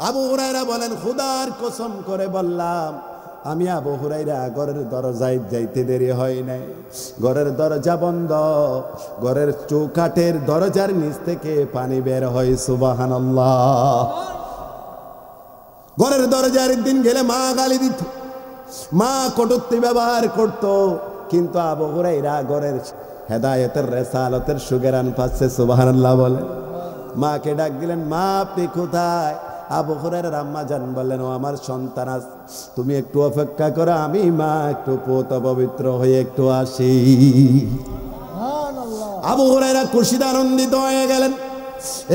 আবু হুরায়রা বলেন, খোদার কসম করে বললাম, আমি আবু হুরায়রা ঘরের দরজায় যাইতে দেরি হয় নাই, ঘরের দরজা বন্ধ, ঘরের চৌকাঠের দরজার নিচ থেকে পানি বের হয়। সুবহানাল্লাহ। ঘরের দরজার দিন গেলে মা গালি দিত, মা কটূক্তি ব্যবহার করত, কিন্তু আবু হুরায়রা ঘরের হেদায়েতের রেসালতের সুগেরান পাচ্ছে। সুবহানাল্লাহ বলে। মাকে ডাক দিলেন, মা আপনি কোথায়? আবু হুরায়রার আম্মা জান বললেন, ও আমার সন্তান, তুমি একটু অপেক্ষা করো, আমি মা একটু পবিত্র পবিত্র হয়ে একটু আসি। আবু হুরায়রা খুশিতে আনন্দিত হয়ে গেলেন।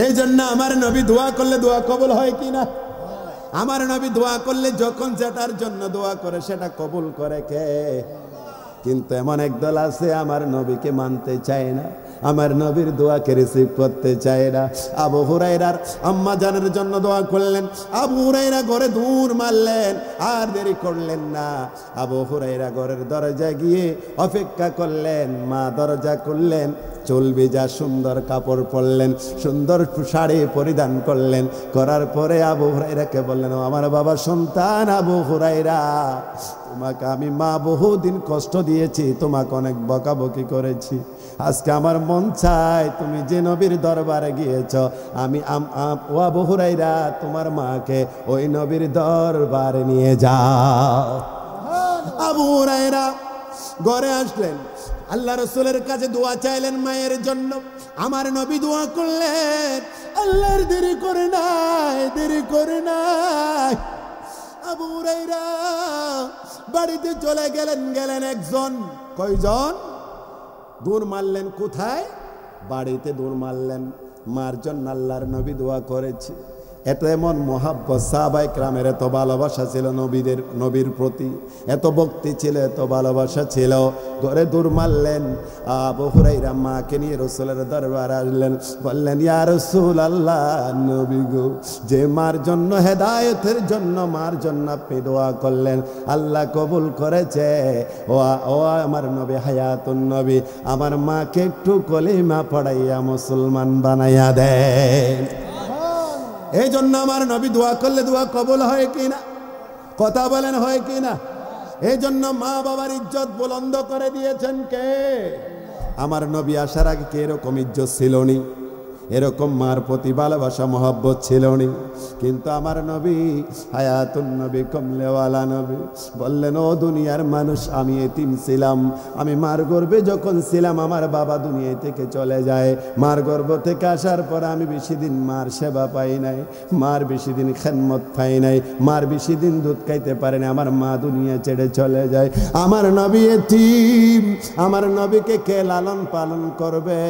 এই জন্য আমার নবী দোয়া করলে দোয়া কবুল হয় কিনা? আমার নবী দোয়া করলে যখন যেটার জন্য দোয়া করে সেটা কবুল করে কে? কিন্তু এমন একদল আছে আমার নবীকে মানতে চায় না, আমার নবীর দোয়াকে রিসিভ করতে চায় না। আবু হুরায়রার আম্মা জানের জন্য দোয়া করলেন, আবু হুরায়রা ঘরে দৌড় মারলেন, আর দেরি করলেন না। আবু হুরায়রা ঘরের দরজায় গিয়ে অপেক্ষা করলেন, মা দরজা খুললেন, চুল ভেজা সুন্দর কাপড় পরলেন, সুন্দর শাড়ি পরিধান করলেন, করার পরে আবু হুরায়রাকে বললেন, ও আমার বাবা সন্তান আবু হুরায়রা, তোমাকে আমি মা বহুদিন কষ্ট দিয়েছি, তোমাকে অনেক বকাবকি করেছি, আজকে আমার মন চায় তুমি যে নবীর দরবারে গিয়েছ, আমি ও আবু হুরায়রা তোমার মাকে ওই নবীর দরবারে নিয়ে যাও। আবু হুরায়রা ঘরে আসলেন, আল্লাহ রাসূলের কাছে দোয়া চাইলেন মায়ের জন্য। আমার নবী দোয়া করলেন, আল্লাহর দেরি করে নাই, দেরি করে নাই। আবু হুরায়রা বাড়িতে চলে গেলেন একজন, কয়জন? দৌড় মারলেন কোথায়? বাড়িতে দৌড় মারলেন। মার জন্য আল্লাহর নবী দোয়া করেছে। এত এমন মহাব্বত, সাহাবায়ে কেরামের এত ভালোবাসা ছিল নবীর প্রতি, এত ভক্তি ছিল, এত ভালোবাসা ছিল। ঘরে দৌড় মারলেন। আবু হুরায়রা মাকে নিয়ে রাসূলের দরবারে আসলেন, বললেন, ইয়া রাসূলুল্লাহ, নবী গো, যে মার জন্য, হেদায়েতের জন্য মার জন্য আপনি দোয়া করলেন, আল্লাহ কবুল করেছে। ও আমার নবী, হায়াতুন নবী, আমার মাকে একটু কলিমা পড়াইয়া মুসলমান বানাইয়া দেন। এই জন্য আমার নবী দোয়া করলে দোয়া কবুল হয় কিনা? কথা বলেন, হয় কিনা? এই জন্য মা বাবার ইজ্জত বুলন্দ করে দিয়েছেন কে? আমার নবী আসার আগে কি এরকম ইজ্জত ছিল নি? এরকম মার প্রতি ভালোবাসা মহব্বত ছিল না। কিন্তু আমার নবী হায়াতুন নবী কমলেওয়ালা নবী বললেন, ও দুনিয়ার মানুষ, আমি এতিম ছিলাম। আমি মার গর্ভে যখন ছিলাম আমার বাবা দুনিয়া থেকে চলে যায়। মার গর্ভ থেকে আসার পর আমি বেশি দিন মার সেবা পাই নাই, মার বেশি দিন খেদমত পাই নাই, মার বেশি দিন দুধ খাইতে পারে না। আমার মা দুনিয়া ছেড়ে চলে যায়। আমার নবী এতিম। আমার নবীকে কে লালন পালন করবে?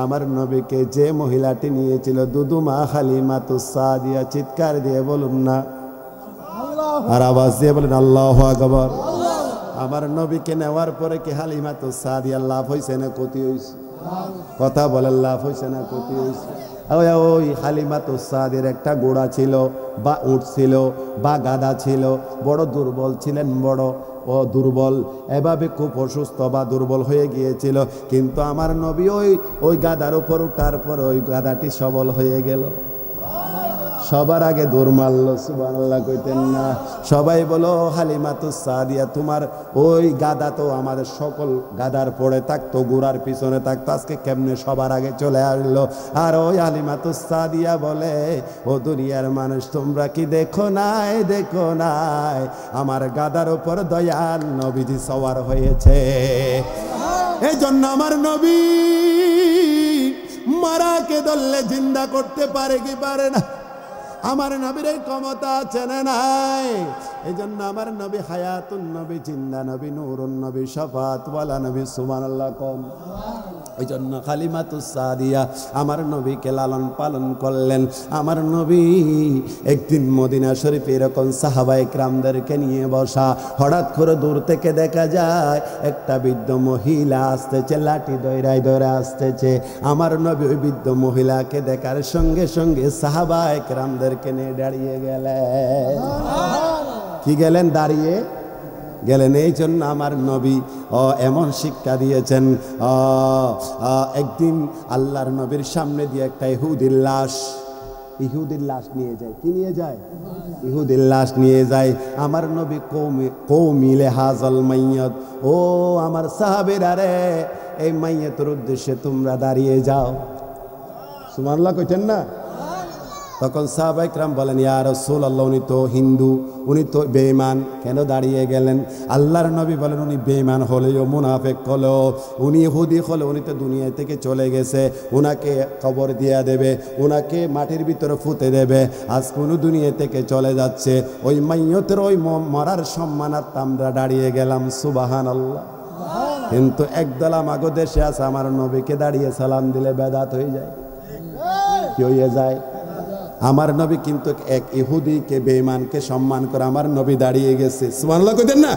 আমার নবীকে যে মহিলাটি নিয়েছিল দুদুমা হালিমাতুস সাদিয়া, চিৎকার দিয়ে বলুন না, আর আওয়াজ দিয়ে বলেন আল্লাহু আকবার। আমার নবীকে নেওয়ার পরে কি হালিমাতুস সাদিয়া লাভ হয়েছে না ক্ষতি হয়েছে? কথা বলেন, লাভ হয়েছে না ক্ষতি হয়েছে? ওই হালিমাতুস সাদিয়ার একটা ঘোড়া ছিল বা উট ছিল বা গাধা ছিল, বড় দুর্বল ছিলেন, বড় দুর্বল, এভাবে খুব অসুস্থ বা দুর্বল হয়ে গিয়েছিল। কিন্তু আমার নবী ওই গাধার উপর উঠার পর ওই গাধাটি সবল হয়ে গেল। সবার আগে দৌড় মারল, সুবহানাল্লাহ কইতেন না? সবাই বলো, হালিমাতুস সাদিয়া তোমার ওই গাধা তো আমাদের সকল গাধার পড়ে থাকতো, গোড়ার পিছনে থাকতো, আজকে কেমনে সবার আগে চলে আসলো? আর ওই হালিমাতুস সাদিয়া বলে, ও দুনিয়ার মানুষ, তোমরা কি দেখো নাই, দেখো নাই আমার গাধার উপর দয়াল নবীজি সওয়ার হয়েছে। এই জন্য আমার নবী মারাকে ধরলে জিন্দা করতে পারে কি পারে না? আমার নবীর এই ক্ষমতা আছে না নাই? এই জন্য আমার নবী হায়াতুন নবী, জিন্দা নবী, নূরুন নবী, শাফাত ওয়ালা নবী, সুবহানাল্লাহ কম। ওই জন্য হালিমাতুস সাদিয়া আমার নবীকে লালন পালন করলেন। আমার নবী একদিন মদিনা শরীফে এরকম সাহাবায়ে কেরামদেরকে নিয়ে বসা, হঠাৎ করে দূর থেকে দেখা যায় একটা বৃদ্ধ মহিলা আসতেছে, লাঠি দৌড়ায় দৌড়ায় আসতেছে। আমার নবী ওই বৃদ্ধ মহিলাকে দেখার সঙ্গে সঙ্গে সাহাবায়ে কেরামদেরকে নিয়ে দাঁড়িয়ে গেলেন। কি গেলেন? দাঁড়িয়ে গেলেন। এই জন্য আমার নবী এমন শিক্ষা দিয়েছেন। একদিন আল্লাহর নবীর সামনে দিয়ে একটা ইহুদির লাশ নিয়ে যায়। কি নিয়ে যায়? ইহুদির লাশ নিয়ে যায়। আমার নবী কৌমিলে হাজল মাইয়াত, ও আমার সাহাবীরা রে, এই মাইয়াতের উদ্দেশ্যে তোমরা দাঁড়িয়ে যাও। সুবহানাল্লাহ কইতেন না? তখন সাহাবায়ে কেরাম বলেন, ইয়া রাসূলুল্লাহ, উনি তো হিন্দু, উনি তো বেঈমান, কেন দাঁড়িয়ে গেলেন? আল্লাহর নবী বলেন, উনি বেঈমান হলেও, মুনাফিক হলেও, উনি ইহুদি হলেও, উনি তো দুনিয়া থেকে চলে গেছে, উনাকে কবর দিয়া দেবে, উনাকে মাটির ভিতরে পুঁতে দেবে। আজ কোন দুনিয়া থেকে চলে যাচ্ছে, ওই মাইয়তের ওই মরার সম্মানার্থে আমরা দাঁড়িয়ে গেলাম। সুবহানাল্লাহ। কিন্তু একদল আমাগো দেশে আছে, আমার নবীকে দাঁড়িয়ে সালাম দিলে বেদাত হয়ে যায়। কি হয়ে যায়? আমার নবী কিন্তু এক ইহুদিকে, বেঈমানকে সম্মান করে আমার নবী দাঁড়িয়ে গেছে। সুবহানাল্লাহ কইতেন না?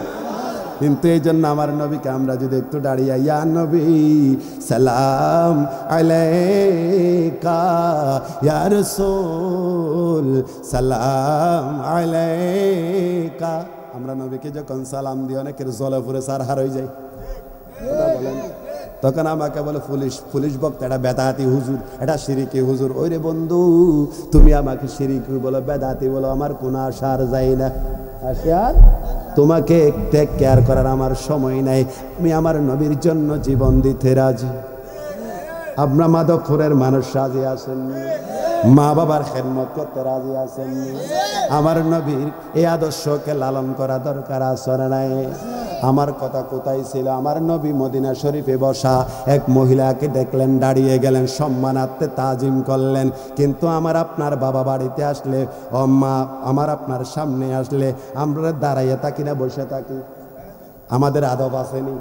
কিন্তু এই জন্য আমার নবীকে আমরা যদি একটু দাঁড়িয়ে, ইয়া নবী সালাম আলাইকা, ইয়া রাসূল সালাম আলাইকা, আমরা নবীকে যখন সালাম দিই অনেকের জলে পুরে সারহার হয়ে যায়। বলেন, তখন আমাকে বলে পুলিশ বক্তা, এটা বেদাতি হুজুর, এটা শিরিকি হুজুর। ওই রে বন্ধু, তুমি আমাকে শিরিকি বলো, বেদাতি বলো, আমার কোনো আশার যাই না। আশার তোমাকে টেক কেয়ার করার আমার সময় নাই। আমি আমার নবীর জন্য জীবন দিতে রাজি। আপনার মাধবপুরের মানুষ রাজি আছেন? মা বাবার খেদমত করতে রাজি আছেন? আমার নবীর এই আদর্শকে লালন করা দরকার আছে না নাই? আমার কথা কোথায় ছিল? আমার নবী মদিনা শরীফে বসা এক মহিলাকে দেখলেন, দাঁড়িয়ে গেলেন, সম্মানার্থে তাজিম করলেন। কিন্তু আমার আপনার বাবা বাড়িতে আসলে, মা আমার আপনার সামনে আসলে আমরা দাঁড়াইয়ে থাকি না বসে থাকি? আমাদের আদব আসেনি?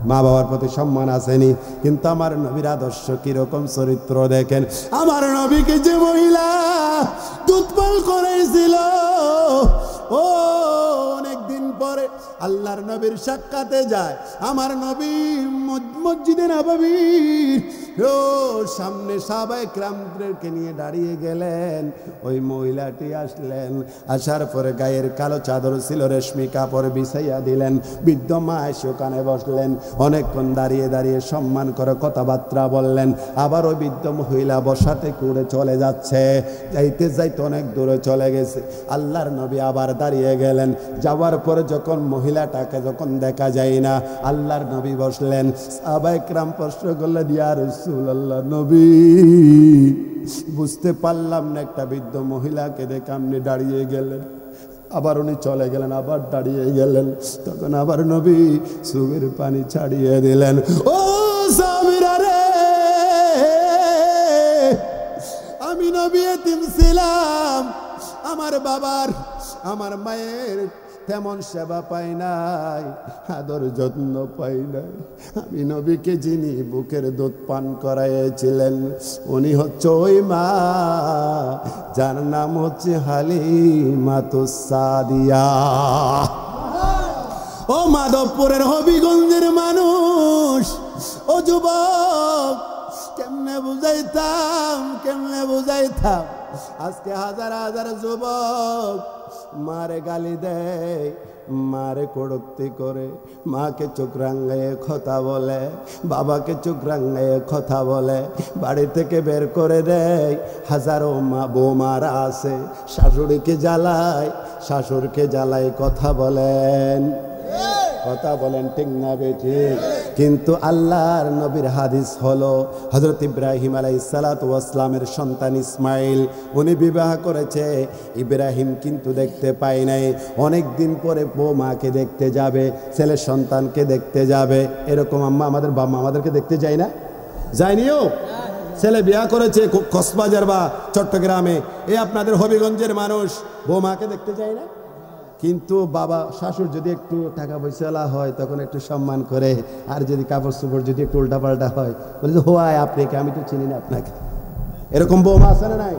মা বাবার প্রতি সম্মান আসেনি? কিন্তু আমার নবীর আদর্শ কিরকম চরিত্র দেখেন। আমার নবীকে যে মহিলা দুধ পান করেছিল, ও অনেকদিন পরে আল্লাহর নবীর সাক্ষাতে যায়। আমার নবী মসজিদে নববীর সামনে সাহাবায়ে কেরামদেরকে নিয়ে দাঁড়িয়ে গেলেন। ওই মহিলাটি আসলেন, আসার পরে গায়ের কালো চাদর ছিল, রেশমি কাপড় বিছাইয়া দিলেন। বৃদ্ধ মা এসে ওখানে বসলেন। অনেকক্ষণ দাঁড়িয়ে দাঁড়িয়ে সম্মান করে কথাবার্তা বললেন। আবার ওই বৃদ্ধ মহিলা বসাতে করে চলে যাচ্ছে, যাইতে যাইতে অনেক দূরে চলে গেছে। আল্লাহর নবী আবার দাঁড়িয়ে গেলেন। যাওয়ার পরে যখন মহিলা মহিলাটাকে যখন দেখা যায় না, আল্লাহর নবী বসলেন। সাহাবায়ে কেরাম প্রশ্ন করলেন, ইয়া রাসূলুল্লাহ, নবী বুঝতে পারলাম না, একটা বৃদ্ধ মহিলাকে দেখে আপনি দাঁড়িয়ে গেলেন, আবার উনি চলে গেলেন, আবার দাঁড়িয়ে গেলেন। তখন আবার নবী চোখের পানি ছাড়িয়ে দিলেন। ও সাহাবীরা রে, আমি নবী এতিম ছিলাম, আমার বাবার আমার মায়ের তেমন সেবা পাই নাই, আদর যত্ন পাই নাই। আমি নবীকে যিনি বুকের দুধ পান করাইছিলেন উনি হচ্ছে ওই মা যার নাম হচ্ছে হালিমাতুস সাদিয়া। ও মাধবপুরের হবিগঞ্জের মানুষ, ও যুবক, কেমনে বুঝাইতাম আজকে হাজার হাজার যুবক মারে গালি দেয়, মারে কড়ুক্তি করে, মাকে চোখ রাঙাইয়ে কথা বলে, বাবাকে চোখ রাঙাইয়ে কথা বলে, বাড়ি থেকে বের করে দেয়। হাজারো মা বৌমারা আছে, শাশুড়িকে জ্বালায়, শাশুড়কে জ্বালায়, কথা বলেন ঠিক না বেঠিক? কিন্তু আল্লাহর নবীর হাদিস হলো, হযরত ইব্রাহিম আলাইহিস সালাতু ওয়াস সালামের সন্তান ইসমাইল উনি বিবাহ করেছে। ইব্রাহিম কিন্তু দেখতে পায় নাই, অনেক দিন পরে বৌমাকে দেখতে যাবে, ছেলের সন্তানকে দেখতে যাবে। এরকম আম্মা আমাদের বাবা আমাদেরকে দেখতে যায় না? যায়নিও? ছেলে বিয়া করেছে কক্সবাজার বা চট্টগ্রামে, এ আপনাদের হবিগঞ্জের মানুষ বৌমাকে দেখতে যায় না? কিন্তু বাবা শাশুড় যদি একটু টাকা পয়সাওয়ালা হয় তখন একটু সম্মান করে, আর যদি কাপড় চোপড় যদি একটু উল্টাপাল্টা হয় বলে হোয়াই আপনাকে, আমি তো চিনি না আপনাকে। এরকম বৌমা আছে না নাই?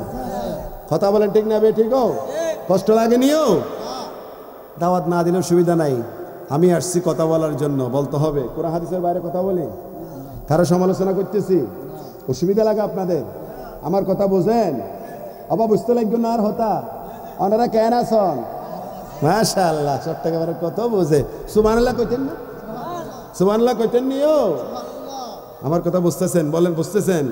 কথা বলেন ঠিক না ঠিক? কষ্ট লাগে নিও? দাওয়াত না দিলেও সুবিধা নাই, আমি আসছি কথা বলার জন্য, বলতে হবে। কোরআন হাদিসের বাইরে কথা বলি, কারো সমালোচনা করতেছি, অসুবিধা লাগে আপনাদের? আমার কথা বোঝেন? আবার বুঝতে লাগবে না আর হতা ওনারা কেন আসন? মাশাআল্লাহ, চট্টগ্রামের কত বোঝে। সুবহানাল্লাহ কইতেন না? সুবহানাল্লাহ কইতেন নিও? আমার কথা বুঝতেছেন? বলেন বুঝতেছেন?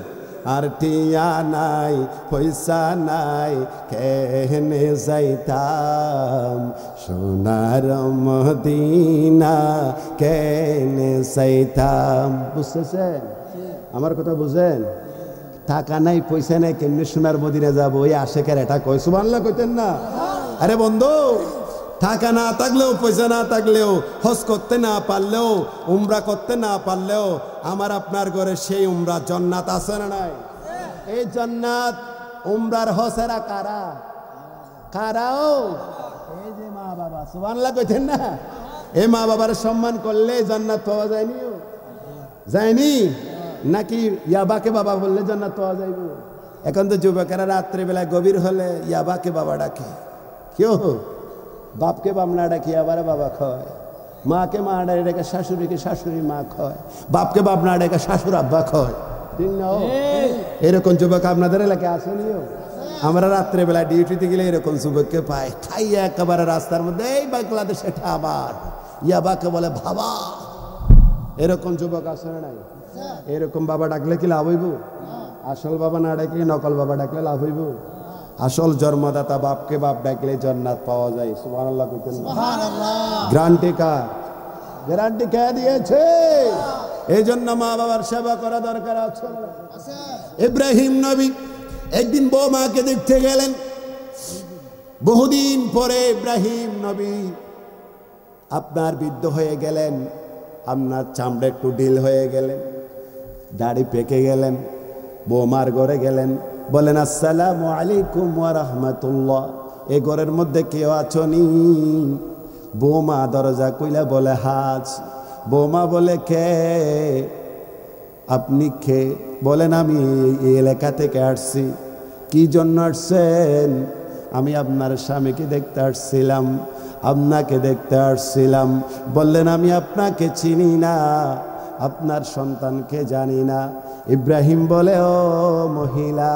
আর টিয়া নাই পয়সা নাই কেনে যাইতাম, সোনার মদিনা কেনে যাইতাম। বুঝতেছেন? আমার কথা বুঝেন? টাকা নাই পয়সা নাই কেমনে সোনার মদিনা যাবো, ওই আশেকের এটা কয়। সুবহানাল্লাহ কইতেন না? আরে বন্ধু, টাকা না থাকলেও পয়সা না থাকলেও, হজ করতে না পারলেও, উমরা করতে না পারলেও, আমার আপনার ঘরে সেই উমরা জান্নাত আছে না নাই? এই জান্নাত উমরার হজেরা কারা কারাও? এই যে মা বাবা। সুবহানাল্লাহ কইতেন না? এই মা বাবার সম্মান করলে জান্নাত পাওয়া যায়নি নাকি ইয়াবাকে বাবা বললে জান্নাত পাওয়া যাইব? এখন তো যুবকেরা রাত্রিবেলায় গভীর হলে ইয়াবাকে বাবা ডাকে। কেউ বাপকে বাপ না ডাকি আবার বাবা খয়, মাকে মা ডাকে শাশুড়িকে শাশুড়ি মা খয়, বাপকে বাপ না ডাকে শাশুড় আব্বা খয়। ঠিক না? এরকম যুবক আপনাদের এলাকায় আসেনিও? আমরা রাত্রেবেলা ডিউটিতে গেলে এরকম যুবককে পাই, খাইয়ে একেবারে রাস্তার মধ্যে, এই বাংলাদেশে এটা আবার ইয়াবাকে বলে বাবা। এরকম যুবক আসে নাই? এরকম বাবা ডাকলে কি লাভ হইব? আসল বাবা না ডাকলে নকল বাবা ডাকলে লাভ হইব? আসল জন্মদাতা বাপকে বাপ ডাকলে জান্নাত পাওয়া যায়। সুবহানাল্লাহ কইতেন? গ্যারান্টি কার? গ্যারান্টি কে দিয়েছে? এই জন্য মা বাবার সেবা করা দরকার আছে। ইব্রাহিম নবী একদিন বৌমাকে দেখতে গেলেন, বহুদিন পরে ইব্রাহিম নবী আপনার বৃদ্ধ হয়ে গেলেন, আপনার চামড়া একটু ঢিল হয়ে গেলেন, দাড়ি পেকে গেলেন, বৌমার ঘরে গেলেন, বলেন আসসালামু আলাইকুম ওয়া রাহমাতুল্লাহ, এই ঘরের মধ্যে কেউ আছনি? বৌমা দরজা কইলা বলে হাজ। বৌমা বলে কে? আপনি কে? বলেন আমি এই এলাকা থেকে আসছি। কি জন্য আসছেন? আমি আপনার স্বামীকে দেখতে আসছিলাম, আপনাকে দেখতে আসছিলাম। বললেন আমি আপনাকে চিনি না, আপনার সন্তানকে জানি না। ইব্রাহিম বলে ও মহিলা,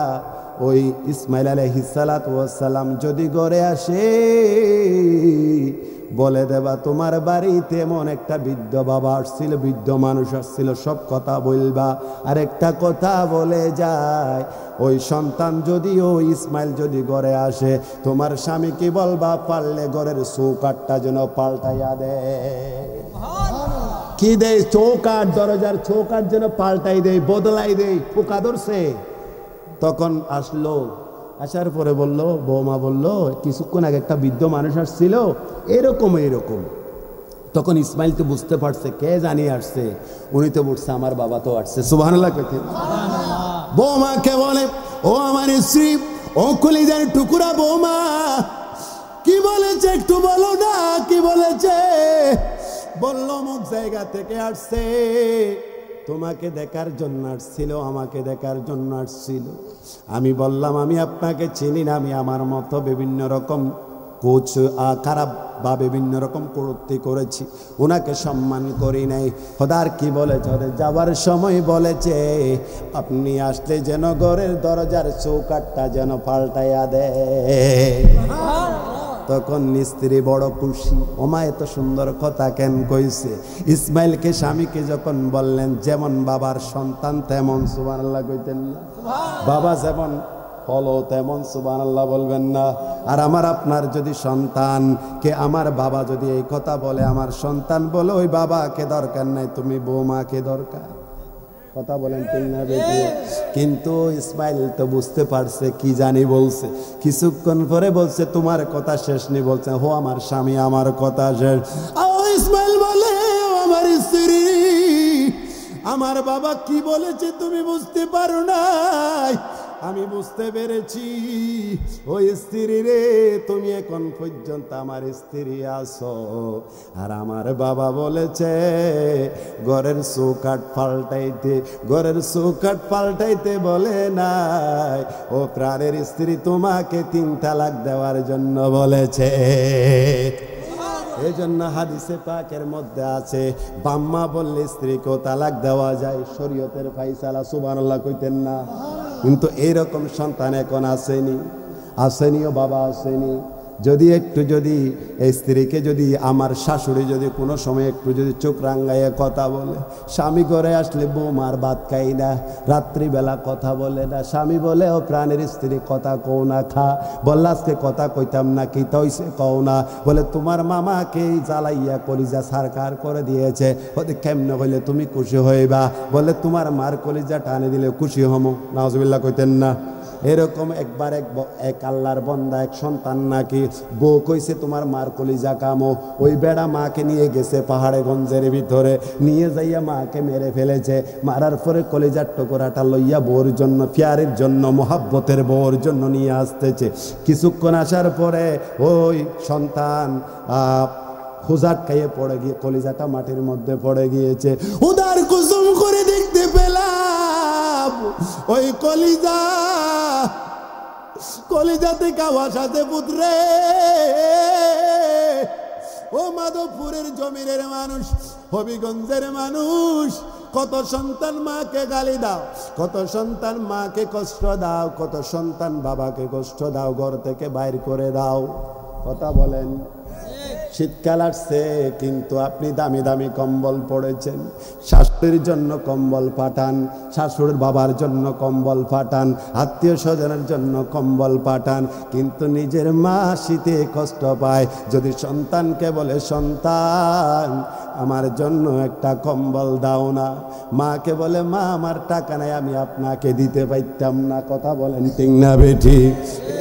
ওই ইসমাইল আলাইহিস সালাতু ওয়াস সালাম যদি ঘরে আসে, বলে দেবা তোমার বাড়িতে এমন একটা বৃদ্ধ বাবা আসছিল, বৃদ্ধ মানুষ আসছিল, সব কথা বলবা। আর একটা কথা বলে যায়, ওই সন্তান যদি ওই ইসমাইল যদি ঘরে আসে, তোমার স্বামী কি বলবা, পারলে ঘরের চৌকাঠটা যেন পাল্টাইয়া দেয়। কি দেয়? চৌকাঠ, দরজার চৌকাঠ যেন পাল্টাই দেয়, বদলাই দেয়। পোকা ধরছে। তখন আসলো, আসার পরে বলল, বৌমা বলল কিছুক্ষণ আগে একটা বৃদ্ধ মানুষ আসছিল, এরকম এরকম। তখন ইসমাইল তো বুঝতে পারছে কে জানি আসছে, উনি তো বলছে আমার বাবা তো আসছে। সুবহানাল্লাহ কইতে বৌমাকে বলে, ও আমার স্ত্রী, ও কলিজার টুকরা বৌমা, কি বলেছে একটু বলো না, কি বলেছে? বলল অমুক জায়গা থেকে আসছে, তোমাকে দেখার জন্য আসছিল, আমাকে দেখার জন্য আসছিল। আমি বললাম আমি আপনাকে চিনি না, আমি আমার মতো বিভিন্ন রকম কোচ খারাপ বা বিভিন্ন রকম কর্তৃ করেছি, ওনাকে সম্মান করি নাই। খোদার কি বলেছে? যাবার সময় বলেছে আপনি আসলে যেন ঘরের দরজার চৌকাঠটা যেন পাল্টাইয়া দেয়। তখন স্ত্রী বড় খুশি, ওমা এত সুন্দর কথা কেন কইছে। ইসমাইলকে স্বামীকে যখন বললেন, যেমন বাবার সন্তান তেমন, সুবহানাল্লাহ কইতেন না? বাবা যেমন হলো তেমন সুবহানাল্লাহ বলবেন না? আর আমার আপনার যদি সন্তান কে, আমার বাবা যদি এই কথা বলে, আমার সন্তান বলে ওই বাবাকে দরকার নাই, তুমি বৌমাকে দরকার। কথা বলেন ঠিক না বেটি? কিন্তু ইসমাইল তো বুঝতে পারছে কি জানি বলছে। কিছুক্ষণ পরে বলছে তোমার কথা শেষ নেই, বলছে হো আমার স্বামী, আমার কথা শেষ। ইসমাইল বলে, আমার স্ত্রী, আমার বাবা কি বলেছে তুমি বুঝতে পারো নাই? আমি বুঝতে পেরেছি। ওই স্ত্রী রে, তুমি এখন পর্যন্ত আমার স্ত্রী আছো, আর আমার বাবা বলেছে ঘরের চৌকাঠ পাল্টাইতে, ঘরের চৌকাঠ পাল্টাইতে বলে নাই, ও প্রাণের স্ত্রী তোমাকে 3 তালাক দেওয়ার জন্য বলেছে। এই জন্য হাদিসে পাকের মধ্যে আছে, বাম্মা বললে স্ত্রীকেও তালাক দেওয়া যায়, শরীয়তের ফায়সালা। সুবহানাল্লাহ কইতেন না? কিন্তু এইরকম সন্তান এখন আসেনি, আসেনিও বাবা আসেনি। যদি একটু যদি এই স্ত্রীকে যদি আমার শাশুড়ি যদি কোনো সময় একটু যদি চোখ রাঙ্গাইয়ে কথা বলে, স্বামী ঘরে আসলে বৌমার ভাত খাই না, রাত্রিবেলা কথা বলে না, স্বামী বলে ও প্রাণের স্ত্রী কথা কও না, খা। বললে আজকে কথা কইতাম না, কি তৈছে কও না। বলে তোমার মামাকে জ্বালাইয়া কলিজা সারকার করে দিয়েছে, ওতে কেমনে হইলে তুমি খুশি হইবা? বলে তোমার মার কলিজা টানে দিলে খুশি হমো। নাউজুবিল্লাহ কইতেন না? এরকম একবার এক আল্লাহর বান্দা, এক সন্তান নাকি বউ কইছে তোমার মার কলিজা কামো, ওই বেড়া মাকে নিয়ে গেছে পাহাড়ে গঞ্জের ভিতরে, নিয়ে যাইয়া মাকে মেরে ফেলেছে। মারার পরে কলিজার টুকরাটা লইয়া বউর জন্য, প্যারের জন্য, মোহাব্বতের বউর জন্য নিয়ে আসতেছে। কিছুক্ষণ আসার পরে ওই সন্তান হুজাট খাইয়ে পড়ে গিয়ে কলিজাটা মাটির মধ্যে পড়ে গিয়েছে। উদার কুসুম করে দেখতে পেলাম ওই কলিজাতে কাওয়া সাথে পুত্রে। ও মাধবপুরের জমিনের মানুষ, হবিগঞ্জের মানুষ, কত সন্তান মাকে গালি দাও, কত সন্তান মাকে কষ্ট দাও, কত সন্তান বাবাকে কষ্ট দাও, ঘর থেকে বাইর করে দাও। কথা বলেন? শীতকাল আসছে কিন্তু আপনি দামি দামি কম্বল পড়েছেন, শাশুড়ির জন্য কম্বল পাঠান, শাশুড়ির বাবার জন্য কম্বল পাঠান, আত্মীয় স্বজনের জন্য কম্বল পাঠান, কিন্তু নিজের মা শীতে কষ্ট পায়। যদি সন্তানকে বলে সন্তান আমার জন্য একটা কম্বল দাও না, মাকে বলে মা আমার টাকা নাই, আমি আপনাকে দিতে পারতাম না। কথা বলেন ঠিক না বেঠি?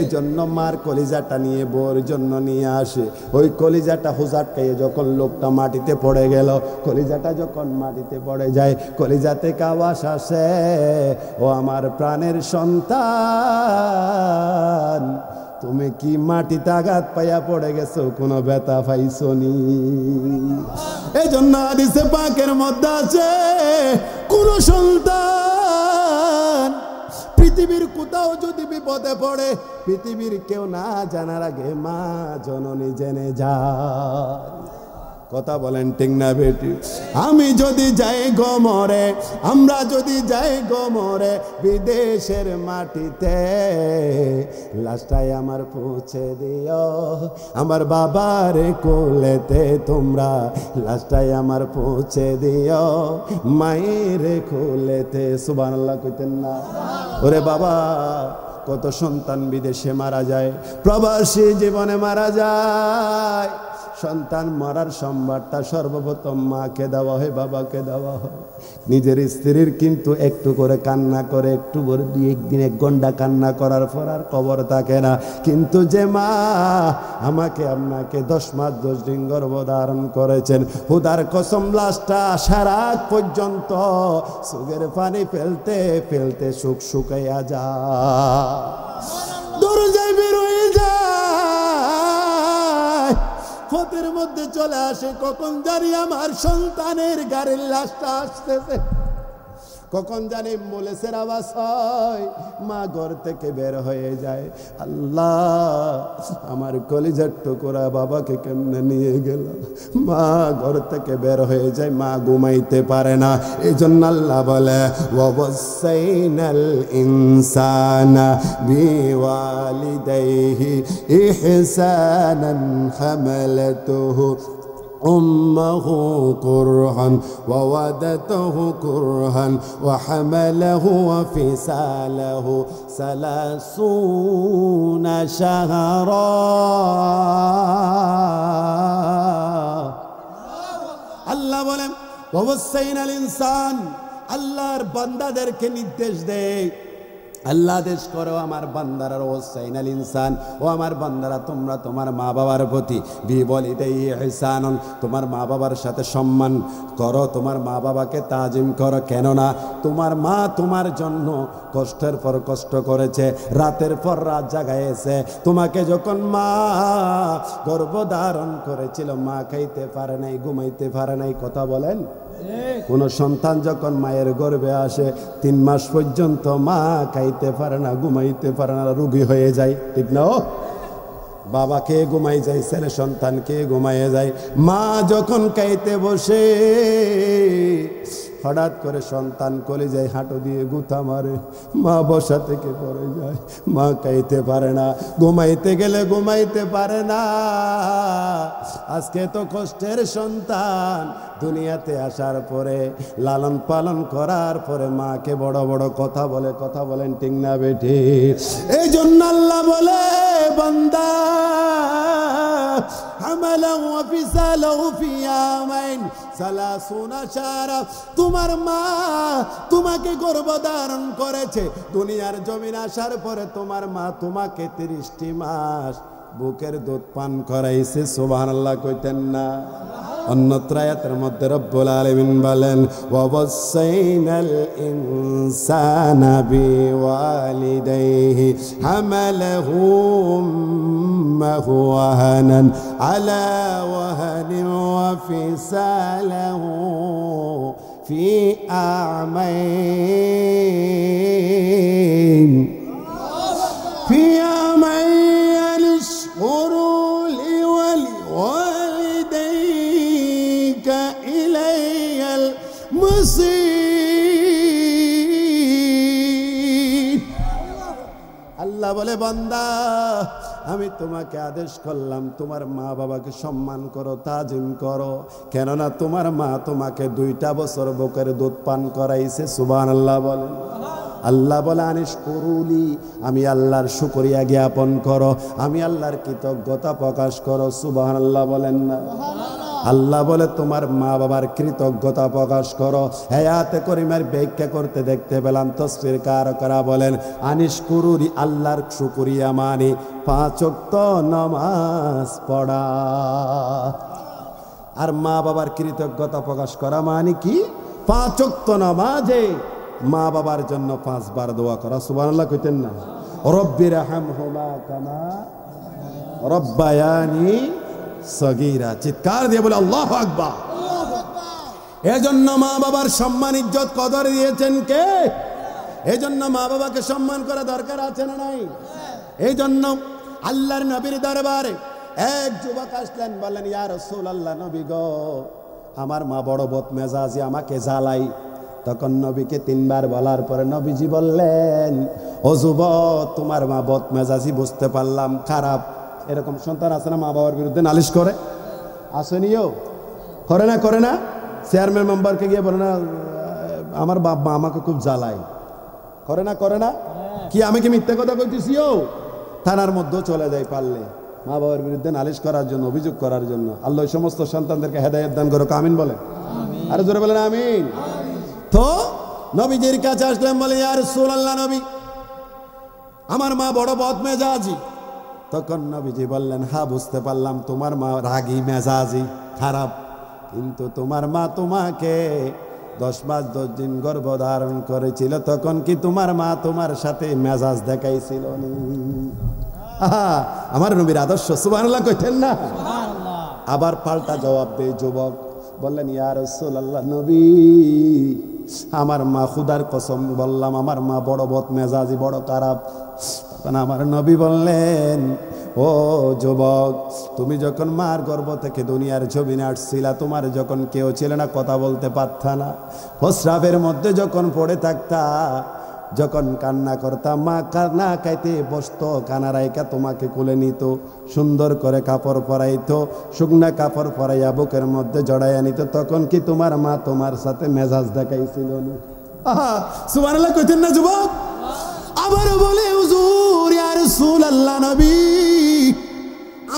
এই জন্য মার কলিজাটা নিয়ে বউর জন্য নিয়ে আসে। ওই কলিজাটা হুজাট খাইয়ে যখন লোকটা মাটিতে পড়ে গেল, কলিজাটা যখন মাটিতে পড়ে যায়, কলিজা থেকে আওয়াজ আসে, ও আমার প্রাণের সন্তান, তুমি কি মাটিতে আঘাত পাইয়া পড়ে গেছো, কোনো ব্যথা পাইছো নি? এই জন্য হাদিসে পাকের মধ্যে আছে, কোন সন্তান পৃথিবীর কোথাও যদি বিপদে পড়ে, পৃথিবীর কেউ না জানার আগে মা জননী জেনে যায়। কথা বলেন ঠিক না বেটি? আমি যদি যাই গো মরে, আমরা যদি যাই গো মরে বিদেশের মাটিতে, লাশটাই আমার পৌঁছে দিও আমার বাবার কোলেতে, তোমরা লাশটাই আমার পৌঁছে দিও মায়ের কোলেতে। সুবহানাল্লাহ কইতেন না? ওরে বাবা, কত সন্তান বিদেশে মারা যায়, প্রবাসী জীবনে মারা যায়। সন্তান মরার সংবাদটা সর্বপ্রথম মাকে দেওয়া হয়, বাবাকে দেওয়া হয়। নিজের স্ত্রীর কিন্তু একটু করে কান্না করে, একটু করে 2-1 দিন 1 ঘন্টা কান্না করার পর আর কবর থাকে না। কিন্তু যে মা আমাকে আপনাকে 10 মাস 10 দিন গর্ভধারণ করেছেন, হুদার কসম লাশটা সারা পর্যন্ত চোখের পানি ফেলতে ফেলতে শুকাইয়া যায়, দরজায় বের হয়ে যায়, পথের মধ্যে চলে আসে কখন জানি আমার সন্তানের গাড়ির লাশটা আসতেছে, কখন জানি অ্যাম্বুলেন্সের আওয়াজ হয়, মা ঘর থেকে বের হয়ে যায়। আল্লাহ, আমার কলিজার টুকরা বাবাকে কেমনে নিয়ে গেল। মা ঘর থেকে বের হয়ে যায়, মা ঘুমাইতে পারে না। এই জন্য আল্লাহ বলে ওয়াসাইনাল ইনসানা বিওয়ালিদাইহি ইহসানান হামালাতুহু أمه كرها وودته كرها وحمله وفصاله 30 شهرا। আল্লাহ বলেন ওয়াসাইনাল ইনসান, আল্লাহর বান্দাদেরকে নির্দেশ দেয়, আল্লাহ আদেশ করো আমার বান্দারা, ওয়াসাইনাল ইনসান, ও আমার বান্দারা তোমরা তোমার মা বাবার প্রতি বিওয়ালিদাইহি ইহসানান, তোমার মা বাবার সাথে সম্মান করো, তোমার মা বাবাকে তাজিম করো। কেননা তোমার মা তোমার জন্য কষ্টের পর কষ্ট করেছে, রাতের পর রাত জাগাইছে। তোমাকে যখন মা গর্ভধারণ করেছিল, মা খাইতে পারে নাই, ঘুমাইতে পারে নাই। কথা বলেন? কোন সন্তান যখন মায়ের গর্ভে আসে 3 মাস পর্যন্ত মা খাইতে পারে না, ঘুমাইতে পারে না, রোগী হয়ে যায়, ঠিক না? বাবা কে ঘুমাই যায়, ছেলে সন্তান কে ঘুমাইয়ে যায়। মা যখন খাইতে বসে হঠাৎ করে সন্তান কলিজায় হাঁটু দিয়ে গুঁতা মারে, মা বসা থেকে পড়ে যায়, মা খাইতে পারে না, ঘুমাইতে গেলে ঘুমাইতে পারে না। আজকে তো কষ্টের সন্তান দুনিয়াতে আসার পরে, লালন পালন করার পরে মাকে বড় বড় কথা বলে। কথা বলেন ঠিক না বেটি? এই জন্য আল্লাহ বলে বান্দা হামালাহু ওয়া ফিসালাহু ফি ইয়ামাইন 30 শাহরা, তোমার মা তোমাকে গর্ভধারণ করেছে, দুনিয়ার জমিন আসার পরে তোমার মা তোমাকে 30টি মাস বুকের দুধ পান করাইছে। সুবহানাল্লাহ কইতেন না? অন্যত্র আয়াতের মধ্যে রব্বুল আলামিন বলেন ওয়াসাইনাল ইনসানা বিওয়ালিদাইহি হামালাহু উম্মুহু ওয়াহানান আলা ওয়াহানিন ওয়া ফিসালাহু ফি আমাইন ফি আমাইন আশকুরু লি ওয়ালিদাইকা ইলাইয়াল মুসির। আল্লাহ বলে বান্দা, আমি তোমাকে আদেশ করলাম তোমার মা বাবাকে সম্মান করো, তাজিম করো। কেননা তোমার মা তোমাকে 2টা বছর বুকের দুধ পান করাইছে। সুবহানাল্লাহ বলেন? আল্লাহ বলে আনিস করুলি, আমি আল্লাহর শুকরিয়া জ্ঞাপন করো, আমি আল্লাহর কৃতজ্ঞতা প্রকাশ করো। সুবহানাল্লাহ বলেন না? আল্লাহ বলে তোমার মা বাবার কৃতজ্ঞতা প্রকাশ করো। হায়াতে করিমের ব্যাখ্যা করতে দেখতে পেলাম তাফসীর কারকরা বলেন আনিস কুরুরি, আল্লাহর শুকরিয়া মানে 5 ওয়াক্ত নামাজ পড়া। আর মা বাবার কৃতজ্ঞতা প্রকাশ করা মানে কি? 5 ওয়াক্ত নামাজে মা বাবার জন্য 5 বার দোয়া করা। সুবহানাল্লাহ কইতেন না? রব্বির হামহুমা কামা রব্বায়ানি সগীরা। চিৎকার দিয়ে বলে আল্লাহু আকবার। এজন্য মা বাবার সম্মান ইজ্জত কদর দিয়েছেন কে? এজন্য মা বাবাকে সম্মান করা দরকার আছে না নাই? এই জন্য আল্লাহর নবীর দরবারে এক যুবক আসলেন, বললেন ইয়া রাসূলুল্লাহ, নবী গো, আমার মা বড় বদমেজাজি, আমাকে জ্বালাই। তখন নবীকে 3 বার বলার পরে নবীজি বললেন, ও যুবক, তোমার মা বদমেজাজি বুঝতে পারলাম, খারাপ। এরকম সন্তান আছে না, মা বাবার বিরুদ্ধে নালিশ করে? আসেনিও? করে না? করে না? চেয়ারম্যান মেম্বারকে গিয়ে বলে না, আমার বাবা আমাকে খুব জ্বালায়। করে না? করে না? কি আমি কি মিথ্যা কথা কইতেছিও? থানার মধ্যেও চলে যায় পারলে, মা বাবার বিরুদ্ধে নালিশ করার জন্য, অভিযোগ করার জন্য। আল্লাহ সমস্ত সন্তানদেরকে হেদায়েত দান করুক, আমিন বলেন। আরে জোরে বলেন আমিন। তো নবীজির কাছে আসলাম, বলে ইয়া রাসূলুল্লাহ, নবী, আমার মা বড় বদমেজাজি। তখন নবীজি বললেন, হ্যাঁ বুঝতে পারলাম, তোমার মা রাগী মেজাজি, খারাপ। কিন্তু তোমার মা তোমাকে 10 মাস 10 দিন গর্ভধারণ করেছিল, তখন কি তোমার মা তোমার সাথে মেজাজ দেখাইছিল? আমার নবীর আদর্শ, সুবহানাল্লাহ কইতেন না? আবার পাল্টা জবাব দেয় যুবক, বললেন ইয়া রাসূলুল্লাহ, নবী, আমার মা, খুদার কসম বললাম, আমার মা বড় বদমেজাজি, বড় খারাপ। তখন আমার নবী বললেন, ও যুবক, তুমি যখন মার গর্ভ থেকে দুনিয়ার জমিনে আসছিলা, তোমার যখন কেউ ছিল না, কথা বলতে পারতা না, প্রস্রাবের মধ্যে যখন পড়ে থাকতা, যখন কান্না করতাম, মা কান্না খাইতে বসতো, কানা রাইকা তোমাকে কোলে নিত, সুন্দর করে কাপড় পরাইতো, শুকনা কাপড় পরাইয়া বুকের মধ্যে জড়াইয়া নিত, তখন কি তোমার মা তোমার সাথে মেজাজ দেখাইছিল না? সুবহানাল্লাহ কইতেন না যুবক? আবার বলে, হুজুর, ইয়া রাসূলুল্লাহ, নবী,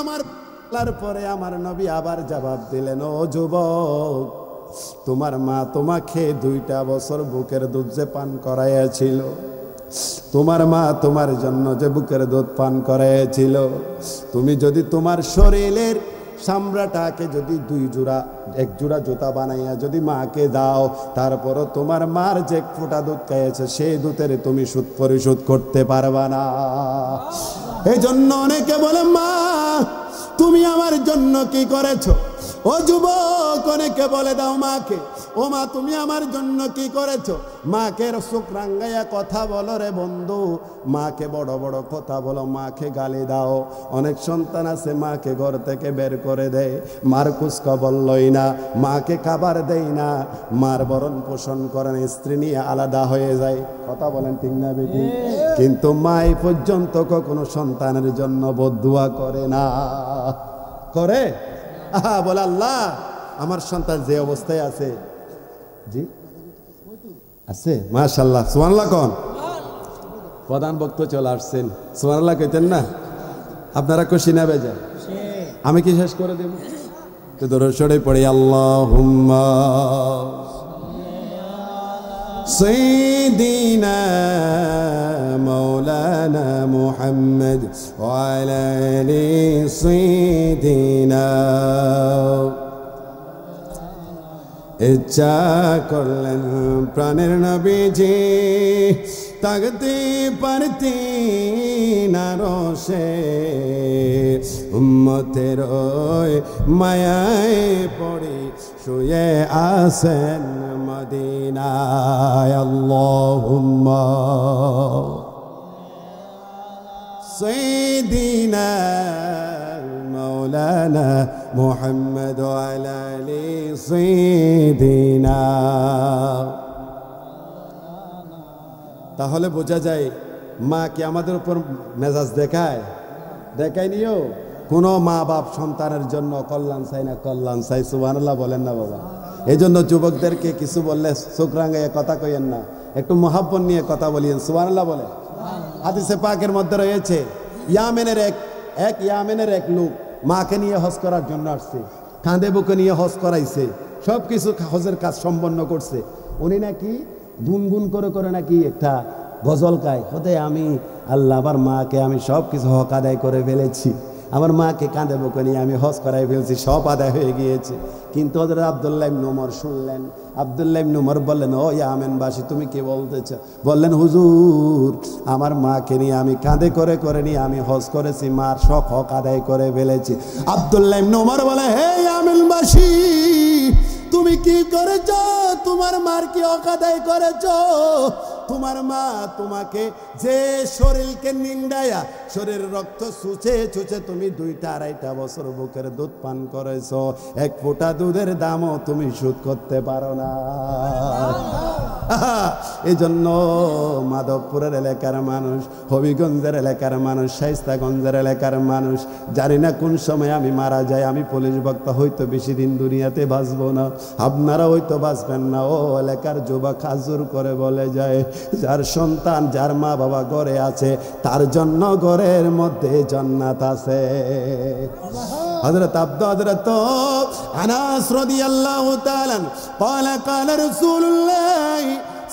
আমার পরে আমার নবী আবার জবাব দিলেন, ও যুবক, তোমার মা তোমাকে 2টা বছর বুকের দুধ যে পান করাইয়াছিল, তোমার মা তোমার জন্য যে বুকের দুধ পান করাইয়াছিল, তুমি যদি তোমার শরীরের চামড়াটাকে যদি 2 জোড়া 1 জোড়া জুতা বানাইয়া যদি মাকে দাও, তারপরও তোমার মার যে ফোঁটা দুধ খাইয়েছে, সেই দুধের তুমি সুদ পরিশোধ করতে পারবা না। এই জন্য অনেকে বলে, মা তুমি আমার জন্য কি করেছো? ও যুবক, অনেকে বলে দাও মাকে, ও মা তুমি আমার জন্য কি করেছো? মাকে চোখ রাঙ্গাইয়া কথা বলো রে বন্ধু, মাকে বড় বড় কথা বলো, মাকে গালি দাও। অনেক সন্তান আছে মাকে ঘর থেকে বের করে দেয়, মার খোঁজখবর লই না, মাকে খাবার দেয় না, মার ভরণ পোষণ করেন, স্ত্রী নিয়ে আলাদা হয়ে যায়। কথা বলেন ঠিক না বেটি? কিন্তু মা এই পর্যন্ত কখনো সন্তানের জন্য বদদুয়া করে না। করে? বলে, আল্লাহ আমার সন্তান যে অবস্থায় আছে, জি আছে, মাশাআল্লাহ, সুবহানাল্লাহ কোন? প্রধান বক্তা চলে আসছেন, সুবহানাল্লাহ কইতেন না? আপনারা খুশি না বেজার? আমি কি শেষ করে দেব? তো দরুদ শরীফ পড়ি, আল্লাহুম্মা সাইয়্যিদিনা মাওলানা মুহাম্মদ ওয়া আলা আলি সাইয়্যিদিনা। ইচ্ছা করলেন প্রাণের নবীজি, তাকতে পারতি না রোষে, উম্মতের মায়ায় পড়ে শুয়ে আসেন মদিনায়। আল্লাহুম্মা সাইয়্যিদিনা মাওলানা মুহাম্মদ ওয়া আলা আলি সাইয়্যিদিনা। তাহলে বোঝা যায় মা কি আমাদের উপর মেজাজ দেখায়? দেখায়নিও। কোনো মা বাপ সন্তানের জন্য কল্যাণ চাই না, কল্যাণ চাই। সুবহানাল্লাহ বলেন না বাবা? এই জন্য যুবকদেরকে কিছু বললে চোখ রাঙাইয়া কথা কইয়েন না, একটু মহাব্বত নিয়ে কথা বলিয়েন। সুবহানাল্লাহ বলে। হাদিসে পাকের মধ্যে রয়েছে, ইয়ামেনের এক লোক মাকে নিয়ে হজ করার জন্য আসছে, কাঁধে বুকে নিয়ে হজ করাইছে, সব কিছু হজের কাজ সম্পন্ন করছে। উনি নাকি গুনগুন করে করে নাকি একটা গজল গায়, হতে আমি আল্লাহ আমার মাকে আমি সব কিছু হক আদায় করে ফেলেছি, আমার মাকে কাঁধে বুকে নিয়ে আমি হজ করাই ফেলছি, সব আদায় হয়ে গিয়েছে। কিন্তু হযরত আব্দুল্লাহ ইবনে ওমর শুনলেন। আব্দুল্লাহ ইবনে ওমর বললেন, ও ইয়ামেনবাসী তুমি কি বলতেছ? বললেন, হুজুর আমার মাকে নিয়ে আমি কাঁধে করে করে নিয়ে আমি হজ করেছি, মার সব হক আদায় করে ফেলেছি। আব্দুল্লাহ ইবনে ওমর বলে, হে ইয়ামেনবাসী তুমি কি করেছ? তোমার মার কি হক আদায় করেছ? তোমার মা তোমাকে যে শরীরকে নিংড়ায়া শরীর রক্ত চুচে চুচে তুমি 2-2.5 বছর বুকের দুধ পান করেছো, এক ফোঁটা দুধের দামও তুমি শোধ করতে পারো না। এই জন্য মাধবপুরের এলাকার মানুষ, হবিগঞ্জের এলাকার মানুষ, শায়েস্তাগঞ্জের এলাকার মানুষ, জানি না কোন সময় আমি মারা যাই, আমি পুলিশ বক্তা হয়তো বেশি দিন দুনিয়াতে বাঁচবো না, আপনারা হয়তো বাঁচবেন না। ও এলাকার যুবক হাজুর করে বলে যায়, যার সন্তান যার মা বাবা ঘরে আছে তার জন্য ঘরের মধ্যে জান্নাত আছে। হযরত আনাস রাদিয়াল্লাহু তাআলা قال قال رسول الله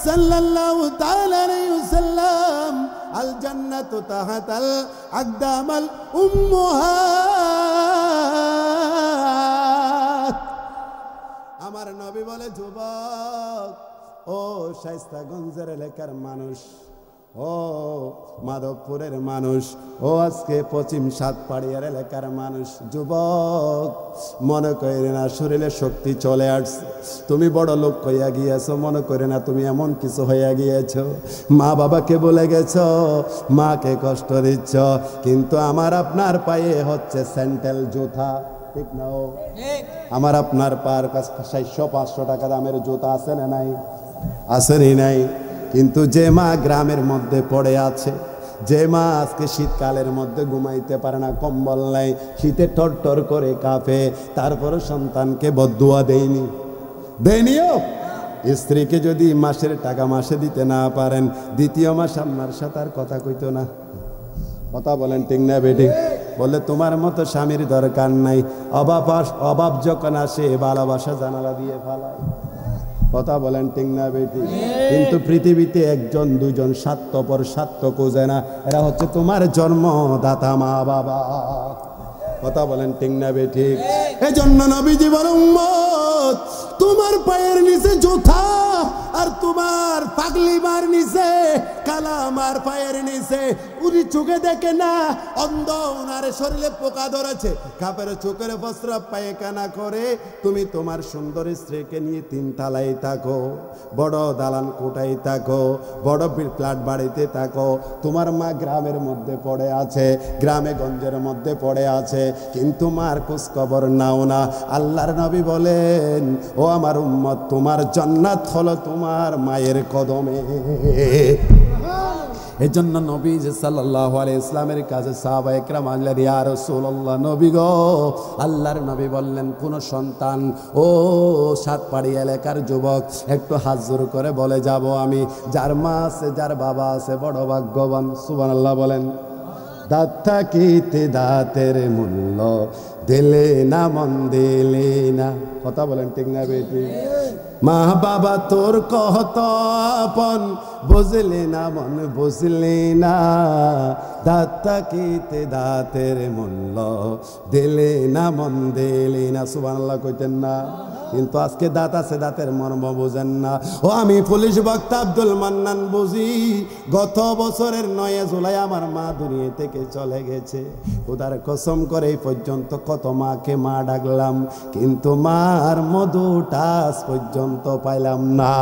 صلى الله تعالى عليه وسلم الجنة تحت الأقدام الأمهات। আমার নবী বলে, যুবক, ও শায়েস্তাগঞ্জের এলাকার মানুষ, ও মাধবপুরের মানুষ, ও আজকে পশ্চিম সাতপাড়িয়ার এলাকার মানুষ, যুবক, মনে করে না শরীরে শক্তি চলে আসছে, তুমি বড় লোক হইয়া গিয়েছ, মনে করে না তুমি এমন কিছু হইয়া গিয়েছ, মা বাবাকে বলে গেছ, মাকে কষ্ট দিচ্ছ, কিন্তু আমার আপনার পায়ে হচ্ছে স্যান্ডেল জুতা, ঠিক না? আমার আপনার পার কাছে 400-500 টাকা দামের জুতা আছে না নাই? আসেনি নাই? কিন্তু যে মা গ্রামের মধ্যে পড়ে আছে, যে মা আজকে শীতকালের মধ্যে ঘুমাইতে পারে না, কম্বল নাই, শীতে টরটর করে কাঁপে, তারপরে সন্তানকে বদদুয়া দেয়নিও। স্ত্রীকে যদি মাসের টাকা মাসে দিতে না পারেন, দ্বিতীয় মাস আপনার সাথে আর কথা কইতো না। কথা বলেন ঠিক না বেটি? বলে তোমার মতো স্বামীর দরকার নাই, অভাব যখন আসে ভালোবাসা জানালা দিয়ে ফালায়। কথা বলেন ঠিক না বেটি? কিন্তু পৃথিবীতে 1-2 স্বার্থপর, স্বার্থ খোঁজে না, এরা হচ্ছে তোমার জন্মদাতা মা বাবা। কথা বলেন ঠিক না বেটি? এজন্য নবীজি বলেন, উম্মত, তোমার পায়ের নিচে জুতা আর তোমার পাগলি মার নিচে কালামার পায়ের নিচে উনি চোখে দেখে না, অন্ধ, ওনার শরীরে পোকা ধরেছে, কাপের চোখের বস্ত্র পায়খানা করে, তুমি তোমার সুন্দর স্ত্রীকে নিয়ে 3 তলায় থাকো, বড় দালান কোঠায় থাকো, বড় ফ্ল্যাট বাড়িতে থাকো, তোমার মা গ্রামের মধ্যে পড়ে আছে, গ্রামে গঞ্জের মধ্যে পড়ে আছে, কিন্তু মার খোঁজ খবর নাও না। আল্লাহর নবী বলেন, ও আমার উম্মত, তোমার জান্নাত হলো তোমার মায়ের কদমে। এজন্য নবী সাল্লাল্লাহু আলাইহি ইসলামের কাছে সাহাবায়ে কেরাম বললেন, ইয়া রাসূলুল্লাহ, নবী গো, আল্লাহর নবী বললেন, কোন সন্তান, ও সাতপাড়ি এলাকার যুবক, একটু হাত জোর করে বলে যাব আমি, যার মা আছে যার বাবা আছে বড় ভাগ্যবান। সুবহানাল্লাহ বলেন। দাঁত থাকিতে দাঁতের মূল্য দিলে না, মন দিলে না। কথা বলেন ঠিক না বেটি? মা বাবা তোর কত আপন, বুঝলে না মন বুঝলে না, দাঁত থাকিতে দাঁতের মূল্য দিলে না, মন দিলে না। সুবহানাল্লাহ কইতেন না? কিন্তু আজকে দাঁত আছে, দাঁতের মর্ম বোঝেন না। ও আমি পুলিশ বক্তা আব্দুল মান্নান বুঝি, গত বছরের 9 জুলাই আমার মা দুনিয়া থেকে চলে গেছে। খোদার কসম করে এই পর্যন্ত কত মাকে মা ডাকলাম, কিন্তু মার মধুটা আজ পর্যন্ত পাইলাম না।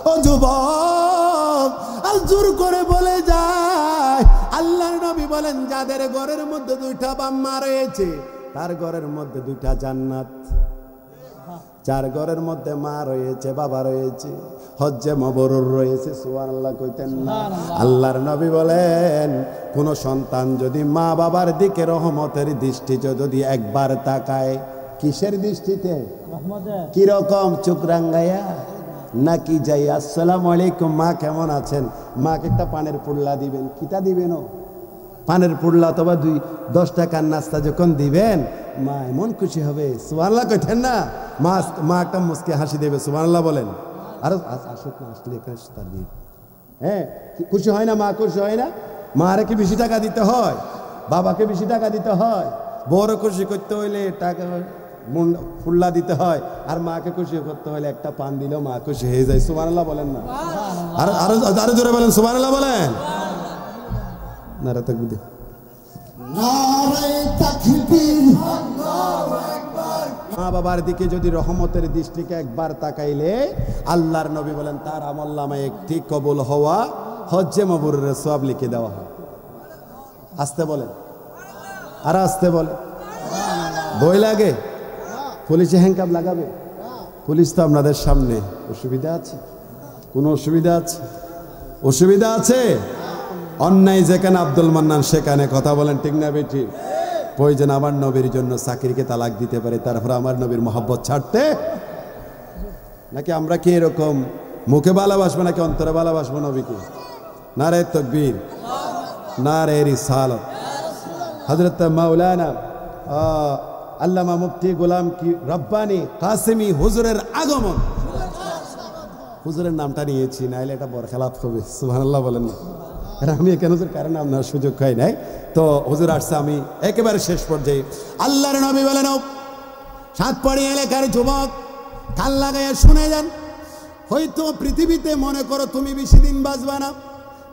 ও যুবক, আর জোর করে বলে যায়, আল্লাহর নবী বলেন, যাদের ঘরের মধ্যে 2টা বাম্মা রয়েছে তার ঘরের মধ্যে 2টা জান্নাত। যার ঘরের মধ্যে মা রয়েছে, বাবা রয়েছে, হজ্জে মাবরুর রয়েছে, সুবহানাল্লাহ কইতেন না? আল্লাহর নবী বলেন, কোন সন্তান যদি মা বাবার দিকে রহমতের দৃষ্টিতে যদি একবার তাকায়, কিসের দৃষ্টিতে? কি রকম? চোখ রাঙ্গাইয়া নাকি যাই আসসালামু আলাইকুম মা কেমন আছেন, মাকে একটা পানের পুল্লা দিবেন, কিটা দিবেন? ও পানের পুল্লা অথবা 10 টাকার নাস্তা যখন দিবেন, মা এমন খুশি হবে। সুবহানাল্লাহ কইতেন না? মা একটা মুস্কি হাসি দেবে। সুবহানাল্লাহ বলেন। আর আসুক না, আসলে এখানে তার দিয়ে, হ্যাঁ, খুশি হয় না? মা খুশি হয় না? মারে কি বেশি টাকা দিতে হয়? বাবাকে বেশি টাকা দিতে হয়? বড় খুশি করতে হইলে টাকা ফুল্লা দিতে হয়, আর মাকে খুশি করতে হলে একটা পান দিলেও মা খুশি হয়ে যায়। সুবহানাল্লাহ বলেন না? আরো জোরে বলেন সুবহানাল্লাহ বলেন। নারা তাকবীর, নারে তাকবীর, আল্লাহু আকবার, মা বাবার দিকে যদি রহমতের দৃষ্টিকে একবার তাকাইলে আল্লাহর নবী বলেন তার আমলনামায় একটি কবুল হওয়া হজ্জে মাবরুরের সওয়াব লিখে দেওয়া হয়। আসতে বলেন, আর আসতে বলে, ভয় লাগে? পুলিশে হ্যান্ডকাপ লাগাবে? পুলিশ তো আপনাদের সামনে। অসুবিধা আছে? কোনো অসুবিধা আছে? অসুবিধা আছে? অন্যায় যেখানে আব্দুল মান্নান সেখানে। কথা বলেন ঠিক না বেটি? প্রয়োজন আমার নবীর জন্য চাকরিকে তালাক দিতে পারে, তারপর আমার নবীর মহব্বত ছাড়তে? নাকি আমরা কি এরকম মুখে ভালোবাসবো নাকি অন্তরে ভালোবাসবো নবীকে? নারে তাকবীর, নারে রিসালাত। হযরত মাওলানা আল্লামা মুফতি গোলাম কি রব্বানি কাসেমি হুজুরের আগমন, হুজুরের নামটা নিয়েছি, নাইলে এটা বরখেলাপ হবে। সুবহানাল্লাহ বলেন না? আমি এখানে হুজুর কারণ আপনার সুযোগ হয় নাই, তো হুজুর আসছে আমি একেবারে শেষ পর্যায়ে। আল্লাহর নবী বলেন, সাত পাড়ি এলাকার যুবক কান লাগাইয়া শুনে যান, হয়তো পৃথিবীতে মনে করো তুমি বেশি দিন বাঁচবা না।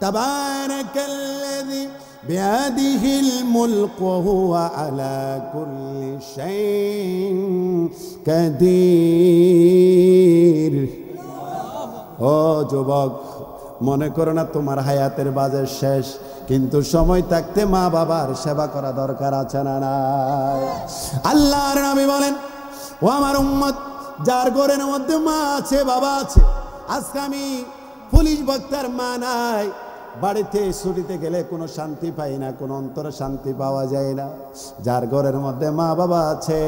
তাবারাকাল্লাযী বিয়াদিহিল মুলকু ওয়া আলা কুল্লি শাইইন কাদির। ও যুবক, মনে করো না তোমার হায়াতের বাজেট শেষ, কিন্তু সময় থাকতে মা বাবার সেবা করা দরকার আছে না নাই? আল্লাহর নবী বলেন, ও আমার উম্মত, যার ঘরের মধ্যে মা আছে বাবা আছে, আজকে আমি পুলিশ বক্তার মা নাই, বাড়িতে ছুটিতে গেলে কোনো শান্তি পাই না, কোনো অন্তরে শান্তি পাওয়া যায় না। যার ঘরের মধ্যে মা বাবা আছে,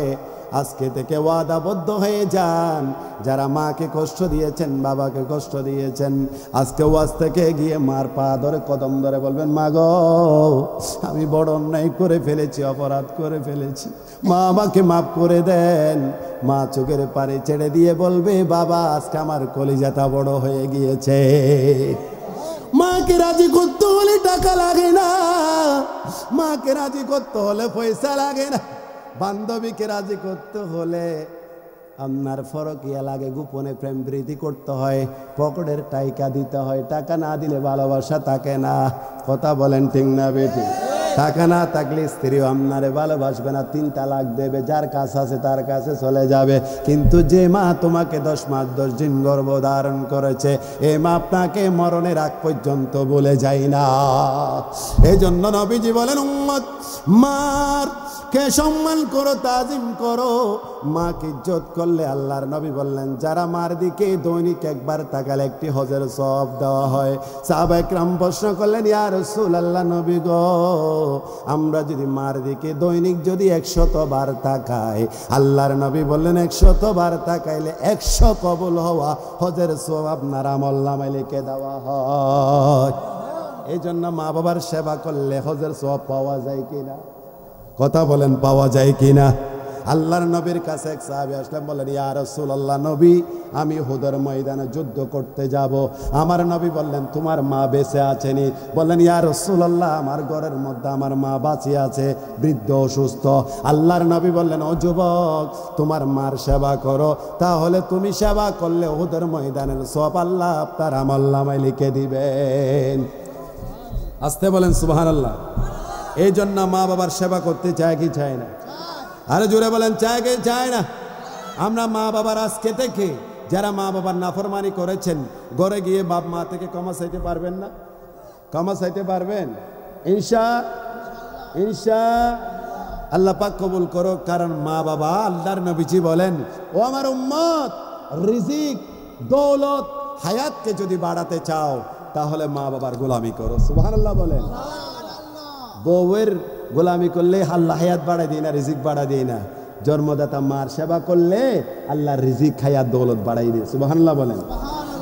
আজকে থেকে ওয়াদাবদ্ধ হয়ে যান, যারা মাকে কষ্ট দিয়েছেন বাবাকে কষ্ট দিয়েছেন, আজকে ওয়াজ থেকে গিয়ে মার পা ধরে কদম ধরে বলবেন, মা গো আমি বড় অন্যায় করে ফেলেছি, অপরাধ করে ফেলেছি, মা আমাকে মাফ করে দেন। মা চোখের পানি ছেড়ে দিয়ে বলবে, বাবা আজকে আমার কলিজাটা বড় হয়ে গিয়েছে। মাকে রাজি করতে হলে টাকা লাগে না, মাকে রাজি করতে হলে পয়সা লাগে না, বান্ধবীকে রাজি করতে হলে আপনার ফরকিয়া লাগে, গোপনে প্রেম প্রীতি করতে হয়, পকেটের টাকা দিতে হয়, টাকা না দিলে ভালোবাসা থাকে না। কথা বলেন ঠিক না বেটি? টাকা না থাকলে স্ত্রীও আপনারে ভালোবাসবে না, 3 তালাক দেবে, যার কাছে আছে তার কাছে চলে যাবে। কিন্তু যে মা তোমাকে 10 মাস 10 দিন গর্ভধারণ করেছে, এ মা আপনাকে মরণের আগ পর্যন্ত বলে যায় না। এই জন্য নবীজি বলেন, উম্মত মার কে সম্মান করো, তাজিম করো, মাকে ইজ্জত করলে আল্লাহর নবী বললেন, যারা মার দিকে দৈনিক একবার তাকালে একটি হজের সওয়াব দেওয়া হয়। সাহাবায়ে কেরাম প্রশ্ন করলেন, ইয়া রাসূলুল্লাহ, নবী গো, আমরা যদি মার দিকে দৈনিক যদি 100 বার তাকাই, আল্লাহর নবী বললেন 100 বার তাকাইলে 100 কবুল হওয়া হজের সওয়াব আপনার আমলনামায় লিখে দেওয়া হয়। এই জন্য মা বাবার সেবা করলে হজের সওয়াব পাওয়া যায় কিনা? কথা বলেন, পাওয়া যায় কিনা? আল্লাহর নবীর কাছে এক সাহাবী আসলেন, বললেন, ইয়া রাসূলুল্লাহ, নবী আমি উহুদের ময়দানে যুদ্ধ করতে যাব। আমার নবী বললেন, তোমার মা বেঁচে আছেনি? বললেন, ইয়া রাসূলুল্লাহ, আমার ঘরের মধ্যে আমার মা বাঁচিয়ে আছে, বৃদ্ধ অসুস্থ। আল্লাহর নবী বললেন, ও যুবক, তোমার মার সেবা করো, তাহলে তুমি সেবা করলে উহুদের ময়দানের সওয়াব আল্লাহ আপনার আমলনামায় লিখে দিবেন। আসতে বলেন সুবহানাল্লাহ। এই জন্য মা বাবার সেবা করতে চায় কি চায় না? আরে জোরে বলেন, চায় কি চায় না? আমরা মা বাবার আজকে থেকে যারা মা বাবার নাফরমানি করেছেন, ঘরে গিয়ে বাপ মা থেকে ক্ষমা চাইতে পারবেন না? ক্ষমা চাইতে পারবেন? ইনশা আল্লাহ পাক কবুল করো। কারণ মা বাবা, আল্লাহর নবীজি বলেন, ও আমার উম্মত, রিজিক, দৌলত, হায়াতকে যদি বাড়াতে চাও তাহলে মা বাবার গোলামি করো। সুবহানাল্লাহ বলেন। বউয়ের গোলামি করলে আল্লাহ হায়াত বাড়ায় দেয় না, রিজিক বাড়ায় দেয় না। জন্মদাতা মার সেবা করলে আল্লাহ রিজিক, হায়াত, দৌলত বাড়াই দেয়। সুবহানাল্লাহ বলেন,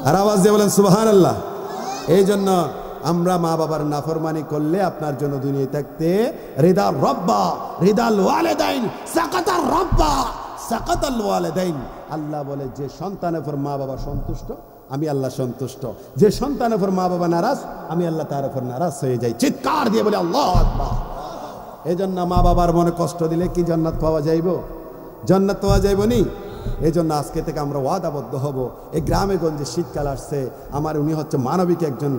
আর আওয়াজ দিয়ে বলেন সুবহানাল্লাহ। এই জন্য আমরা মা বাবার নাফরমানি করলে আপনার জন্য দুনিয়ায় থাকতে রিদা রব্বা, রিদাল ওয়ালিদাইন, সাকাতার রব্বা, সাকাতাল ওয়ালিদাইন। আল্লাহ বলে, যে সন্তানের উপর মা বাবা সন্তুষ্ট আমি আল্লাহ সন্তুষ্ট, যে সন্তানের উপর মা বাবা নারাজ আমি আল্লাহ তার উপর নারাজ হয়ে যাই। চিৎকার দিয়ে বলে আল্লাহু আকবার। এই জন্য মা বাবার মনে কষ্ট দিলে কি জান্নাত পাওয়া যাইব? জান্নাত পাওয়া যাইব নি? এই জন্য আজকে থেকে আমরা ওয়াদাবদ্ধ হব, এই গ্রামে গঞ্জে শীতকাল আসছে, উনি হচ্ছে মানবিক একজন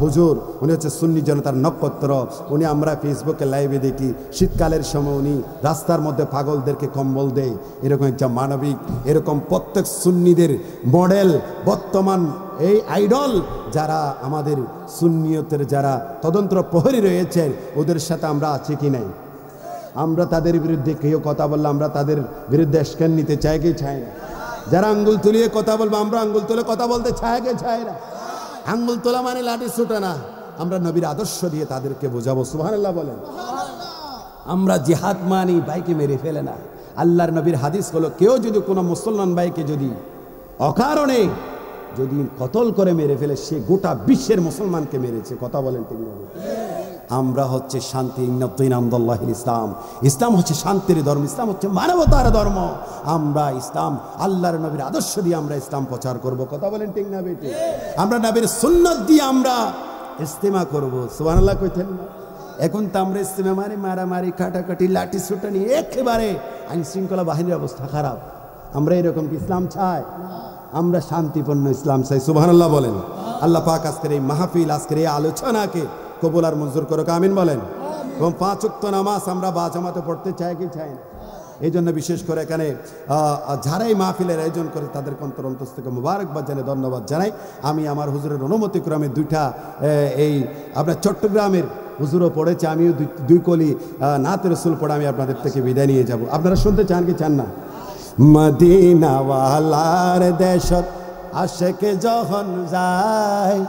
হুজুর, উনি হচ্ছে সুন্নি জনতার নক্ষত্র, উনি আমরা ফেসবুকে লাইভে দেখি শীতকালের সময় উনি রাস্তার মধ্যে পাগলদেরকে কম্বল দেয়, এরকম একজন মানবিক, এরকম প্রত্যেক সুন্নিদের মডেল বর্তমান এই আইডল যারা আমাদের সুন্নিয়তের যারা তদন্ত প্রহরী রয়েছেন ওদের সাথে আমরা আছি কি নাই? আমরা তাদের বিরুদ্ধে কেউ কথা বললে আমরা তাদের বিরুদ্ধে অ্যাকশন নিতে চাই কি চাই না? যারা আঙ্গুল তুলিয়ে কথা বলবো আমরা আঙ্গুল তুলে কথা বলতে চাই কি চাই না? আঙ্গুল তোলা মানে লাঠি ছুটা না, আমরা নবীর আদর্শ দিয়ে তাদেরকে বোঝাবো। সুবহানাল্লাহ বলেন। আমরা জিহাদ মানি ভাইকে মেরে ফেলে না। আল্লাহর নবীর হাদিস হলো কেউ যদি কোনো মুসলমান ভাইকে যদি অকারণে যদি কতল করে মেরে ফেলে সে গোটা বিশ্বের মুসলমানকে মেরেছে। কথা বলেন ঠিক না? আমরা হচ্ছে শান্তি, ইসলাম, ইসলাম হচ্ছে শান্তির ধর্ম, ইসলাম হচ্ছে মানবতার ধর্ম। আমরা ইসলাম আল্লাহর নবীর আদর্শ দিয়ে আমরা ইসলাম প্রচার করব। কথা বলেন ঠিক না বেটি? আমরা নবীর সুন্নাত দিয়ে আমরা ইস্তেমা করব। সুবহানাল্লাহ কইতেন না? এখন তো আমরা ইস্তেমা মানে মারামারি, কাটাকাটি, লাঠি ছুটানি, একেবারে আইন শৃঙ্খলা বাহিনীর অবস্থা খারাপ। আমরা এরকম কি ইসলাম চাই? আমরা শান্তিপূর্ণ ইসলাম চাই। সুবহানাল্লাহ বলেন। আল্লাহ পাক আজকের এই মাহফিল, আজকের এই আলোচনাকে কবুল আর মঞ্জুর করুক, আমিন বলেন। এবং 5 ওয়াক্ত নামাজ আমরা বাজামাতে পড়তে চাই কি চাই না? এই জন্য বিশেষ করে এখানে যারাই মাহফিলের আয়োজন করে তাদেরকে অন্তর থেকে মুবারকবাদ জানাই, ধন্যবাদ জানাই। আমি আমার হুজুরের অনুমতি ক্রমে 2টা এই আপনার চট্টগ্রামের হুজুরও পড়েছে, আমিও 2 কলি নাত রসুল পড়ে আমি আপনাদের থেকে বিদায় নিয়ে যাব। আপনারা শুনতে চান কি চান না? মদিনাওয়ালার দেশত আশেক যখন যায়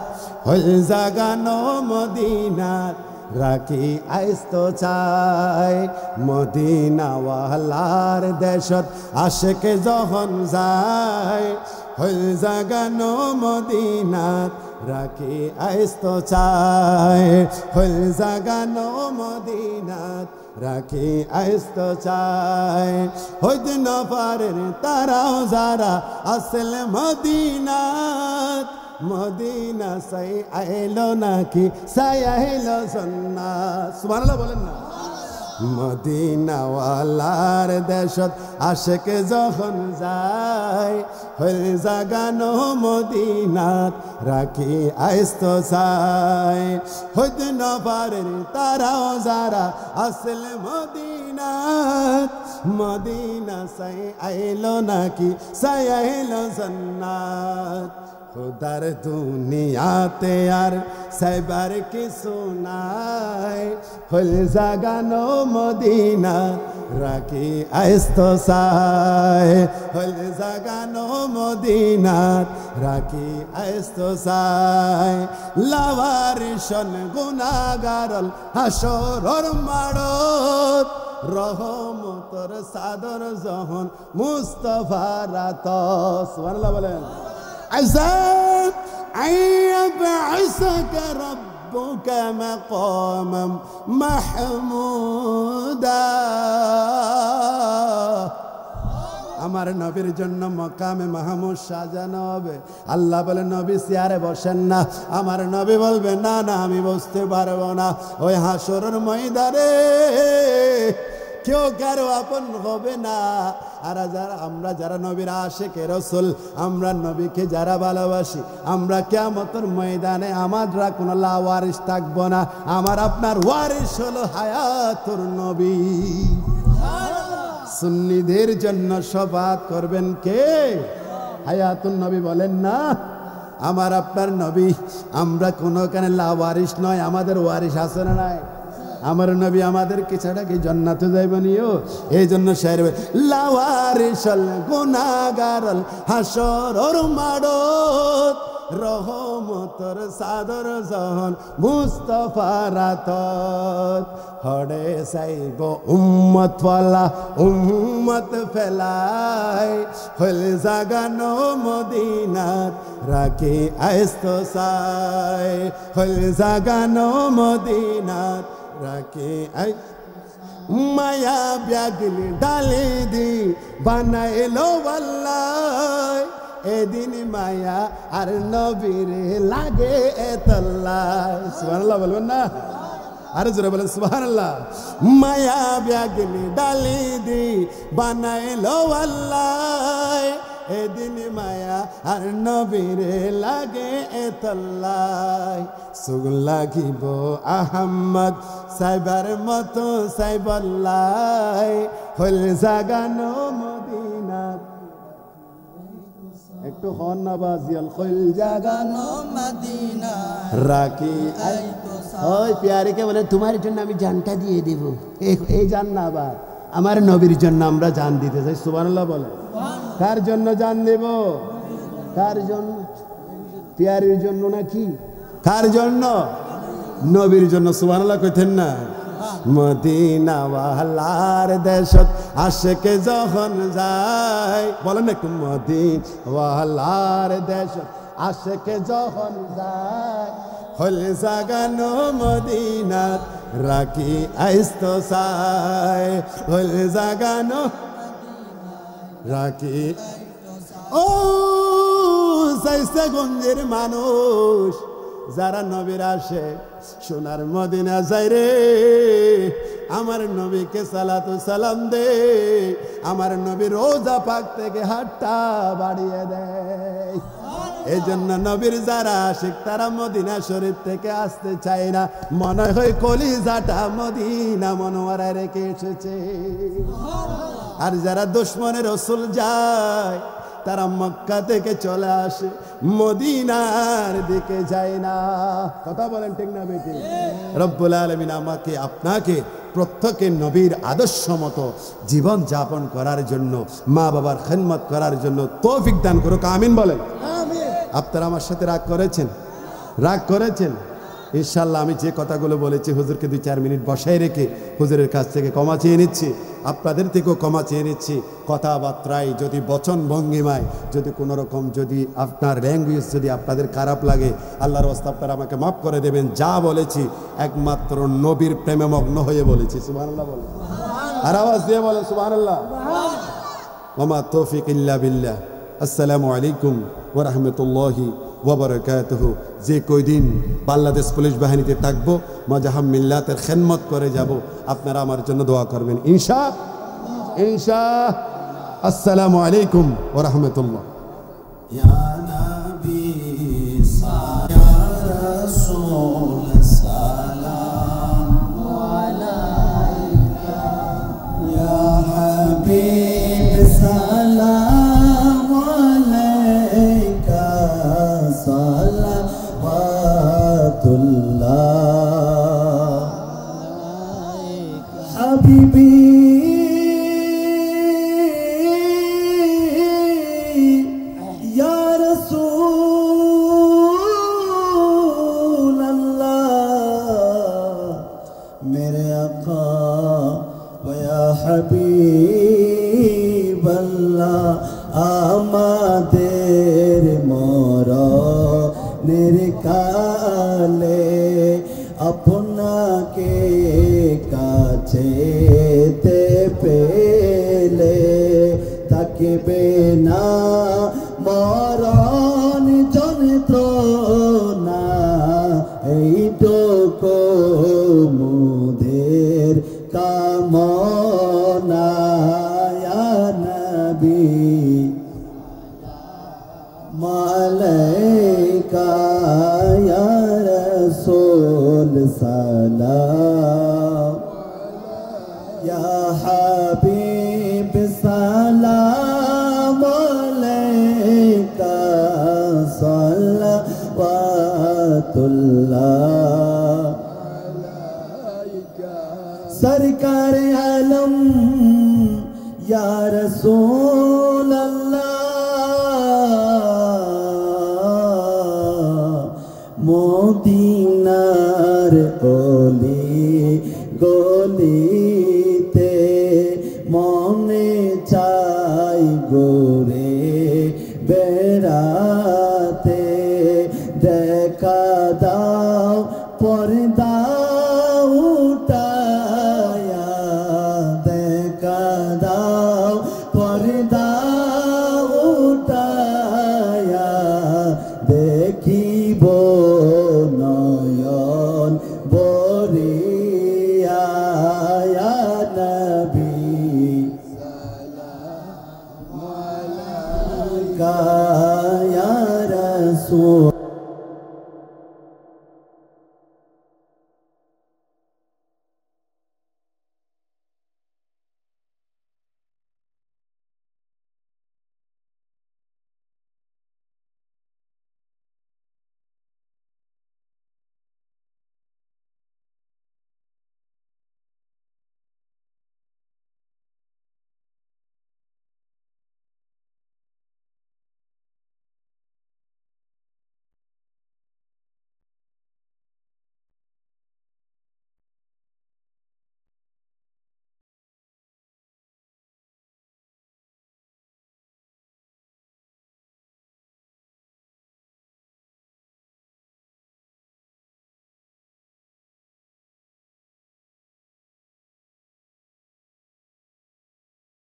হল জাগানো মদিনার রাখি আইস্ত চাই। মদিনাওয়ালার দেশত আশেক যখন যায় হল জাগানো মদিনার রাখি আইস্ত চাই। হল জাগানো মদিনার রাখি আইস্ত চাই। হইত না পারেন তারাও যারা আসল মদিনাত, মদিনা সাই আইলো নাকি সাই আইলো জান্নাত। সুবহানাল্লাহ বলেন না? মদিনাওয়ালার দেশত আশেক যখন যায় হইল জাগানো মদিনাত রাখি আইস্ত চাই। হইত না পারেন তারাও যারা আসল মদিনাত, মদিনা সাই আইলো নাকি সাই আইলো জান্নাত। খুদার দুনিয়াতে আর সাইবার কিছু নাই হল জাগানো মদিনা রাখি আইস্ত চাই। হল জাগানো মদিনা রাখি আইস্ত চাই। লাওয়ারিশন গুনাহগারল হাসরর মাড়ত রহমতর সাদর যখন মুস্তাফা রাত। সুবহানাল্লাহ বলেন। عسى أن يبعثك ربك مقاما محمودا। আমার নবীর জন্য মকামে মাহমুদ সাজানো হবে। আল্লাহ বলে নবী চেয়ারে বসেন না, আমার নবী বলবে না না আমি বসতে পারবো না। ওই হাসরের ময়দানে কেউ কারো আপন হবে না। আর আমরা যারা নবীর আশিক রাসূল, আমরা নবীকে যারা ভালোবাসি, আমরা কিয়ামতের ময়দানে আমরা কোনো লাওয়ারিস থাকবো না। আমার আপনার ওয়ারিস হলো হায়াতুর নবী। সুন্নিদের জন্য শফাত করবেন কে? হায়াতুন নবী বলেন না? আমার আপনার নবী। আমরা কোনোখানে লাওয়ারিস নয়, আমাদের ওয়ারিস আছে না নাই? আমার নবী আমাদেরকে ছাড়া কি জান্নাতে যাইবনিও? এই জন্য শায়ের লাওয়ারিশল গুনাহগারল হাসরর মাড়ত রহমতর সাদর যখন মুস্তাফা রাতত। হড়ে চাইব উম্মত ওয়ালা উম্মত ফেলাই হল জাগানো মদিনাত রাখি আইস্ত চাই। হল জাগানো মদিনাত রাখি আই। মায়া ব্যাগলি ডালি দি বানাইলো আল্লাহ, এদিন মায়া আর নবীর লাগে এতল্লাহ। সুবহানাল্লাহ বলবেন না? আরে জোরে বলেন সুবহানাল্লাহ। মায়া ব্যাগনি ডালি দি বানাইলো আল্লাহ, এদিন মায়া আর নবীরে লাগে এতল্লাই। সুগ লাগিব আহম্মদ সাইবার মতো সাইবল্লাই, হল জাগানো মদিনা। একটু হন না বাজিয়াল, হল জাগানো মদিনা রাখি। ওই প্যারিকে বলে তোমার জন্য আমি জানটা দিয়ে দেব। এই জান না, আবার আমার নবীর জন্য আমরা জান দিতে চাই। সুবহানাল্লাহ বলে। কার জন্য জান দেব? কার জন্য? প্যারির জন্য নাকি? কার জন্য? নবীর জন্য। সুবহানাল্লাহ কইতেন না? মদিনা ওয়ালার দেশত আশেকে যখন যায়, বলেন একটু, মদিনা ওয়ালার দেশত আশেকে যখন যায়, হল জাগানো মদিনাত রাখি আইস্ত সাই, হল জাগানো রাখি। ও সাইসে গঞ্জের মানুষ যারা নবীর আসে সোনার মদিনা যায় রে, আমার নবীকে সালাতু সালাম দে, আমার নবী রোজা পাক থেকে হাতটা বাড়িয়ে দেয়। এই জন্য নবীর যারা আশিক তারা মদিনা শরীফ থেকে আসতে চায় না, মনে হয় কলিজাটা মদিনা মনোয়ারায় রেখে এসেছে। আর যারা দুশমনের রাসূল যায় তারা মক্কা থেকে চলে আসে, মদিনার দিকে যায় না। কথা বলেন ঠিক না বেটি? রব্বুল আলামিন আমাকে আপনাকে প্রত্যেকে নবীর আদর্শ মতো জীবন যাপন করার জন্য, মা বাবার খেদমত করার জন্য তৌফিক দান করুক, আমিন বলেন। আপনারা আমার সাথে রাগ করেছেন? রাগ করেছেন? ইনশাল্লাহ আমি যে কথাগুলো বলেছি হুজুরকে 2-4 মিনিট বসায় রেখে হুজুরের কাছ থেকে ক্ষমা চেয়ে নিচ্ছি, আপনাদের থেকেও ক্ষমা চেয়ে নিচ্ছি। কথাবার্তায় যদি বচন ভঙ্গিমায় যদি কোনো রকম যদি আপনার ল্যাঙ্গুয়েজ যদি আপনাদের খারাপ লাগে, আল্লাহর ওয়াস্তে আপনারা আমাকে মাফ করে দেবেন। যা বলেছি একমাত্র নবীর প্রেমে মগ্ন হয়ে বলেছি। সুবহানাল্লাহ বলেন, আর আওয়াজ দিয়ে বলেন সুবহানাল্লাহ। ওয়া মা তৌফিক ইল্লা বিল্লাহ। আসসালামু আলাইকুম ওয়া রাহমাতুল্লাহি ওয়া বারাকাতুহু। যে কয়দিন বাংলাদেশ পুলিশ বাহিনীতে থাকবো, মজাহাম মিল্লাতের খেদমত করে যাব, আপনারা আমার জন্য দোয়া করবেন ইনশাআল্লাহ। আসসালামু আলাইকুম ওয়া রাহমাতুল্লাহ। ইয়া নবী ইয়া রাসূল সালাম আলাইকা, ইয়া হাবিব সালাম আলাইকা, সালাওয়াতুল্লাহ হাবিবি হাবিবাল্লাহ, আমাদের মরণের কালে আপনাকে কাছেতে পেলে থাকবে না মরণ যন্ত্রণা, এইটুকু মুদের কামনা। ইয়া নবী মালাইকা, ইয়া রাসূল সালাম, ইয়া হাবিব সালাম আলাইকা, সালাওয়াতুল্লাহ सरकार आलम या रसूल अल्लाह, মদিনার অলি গলিতে মনে চাই গোরে বেড়া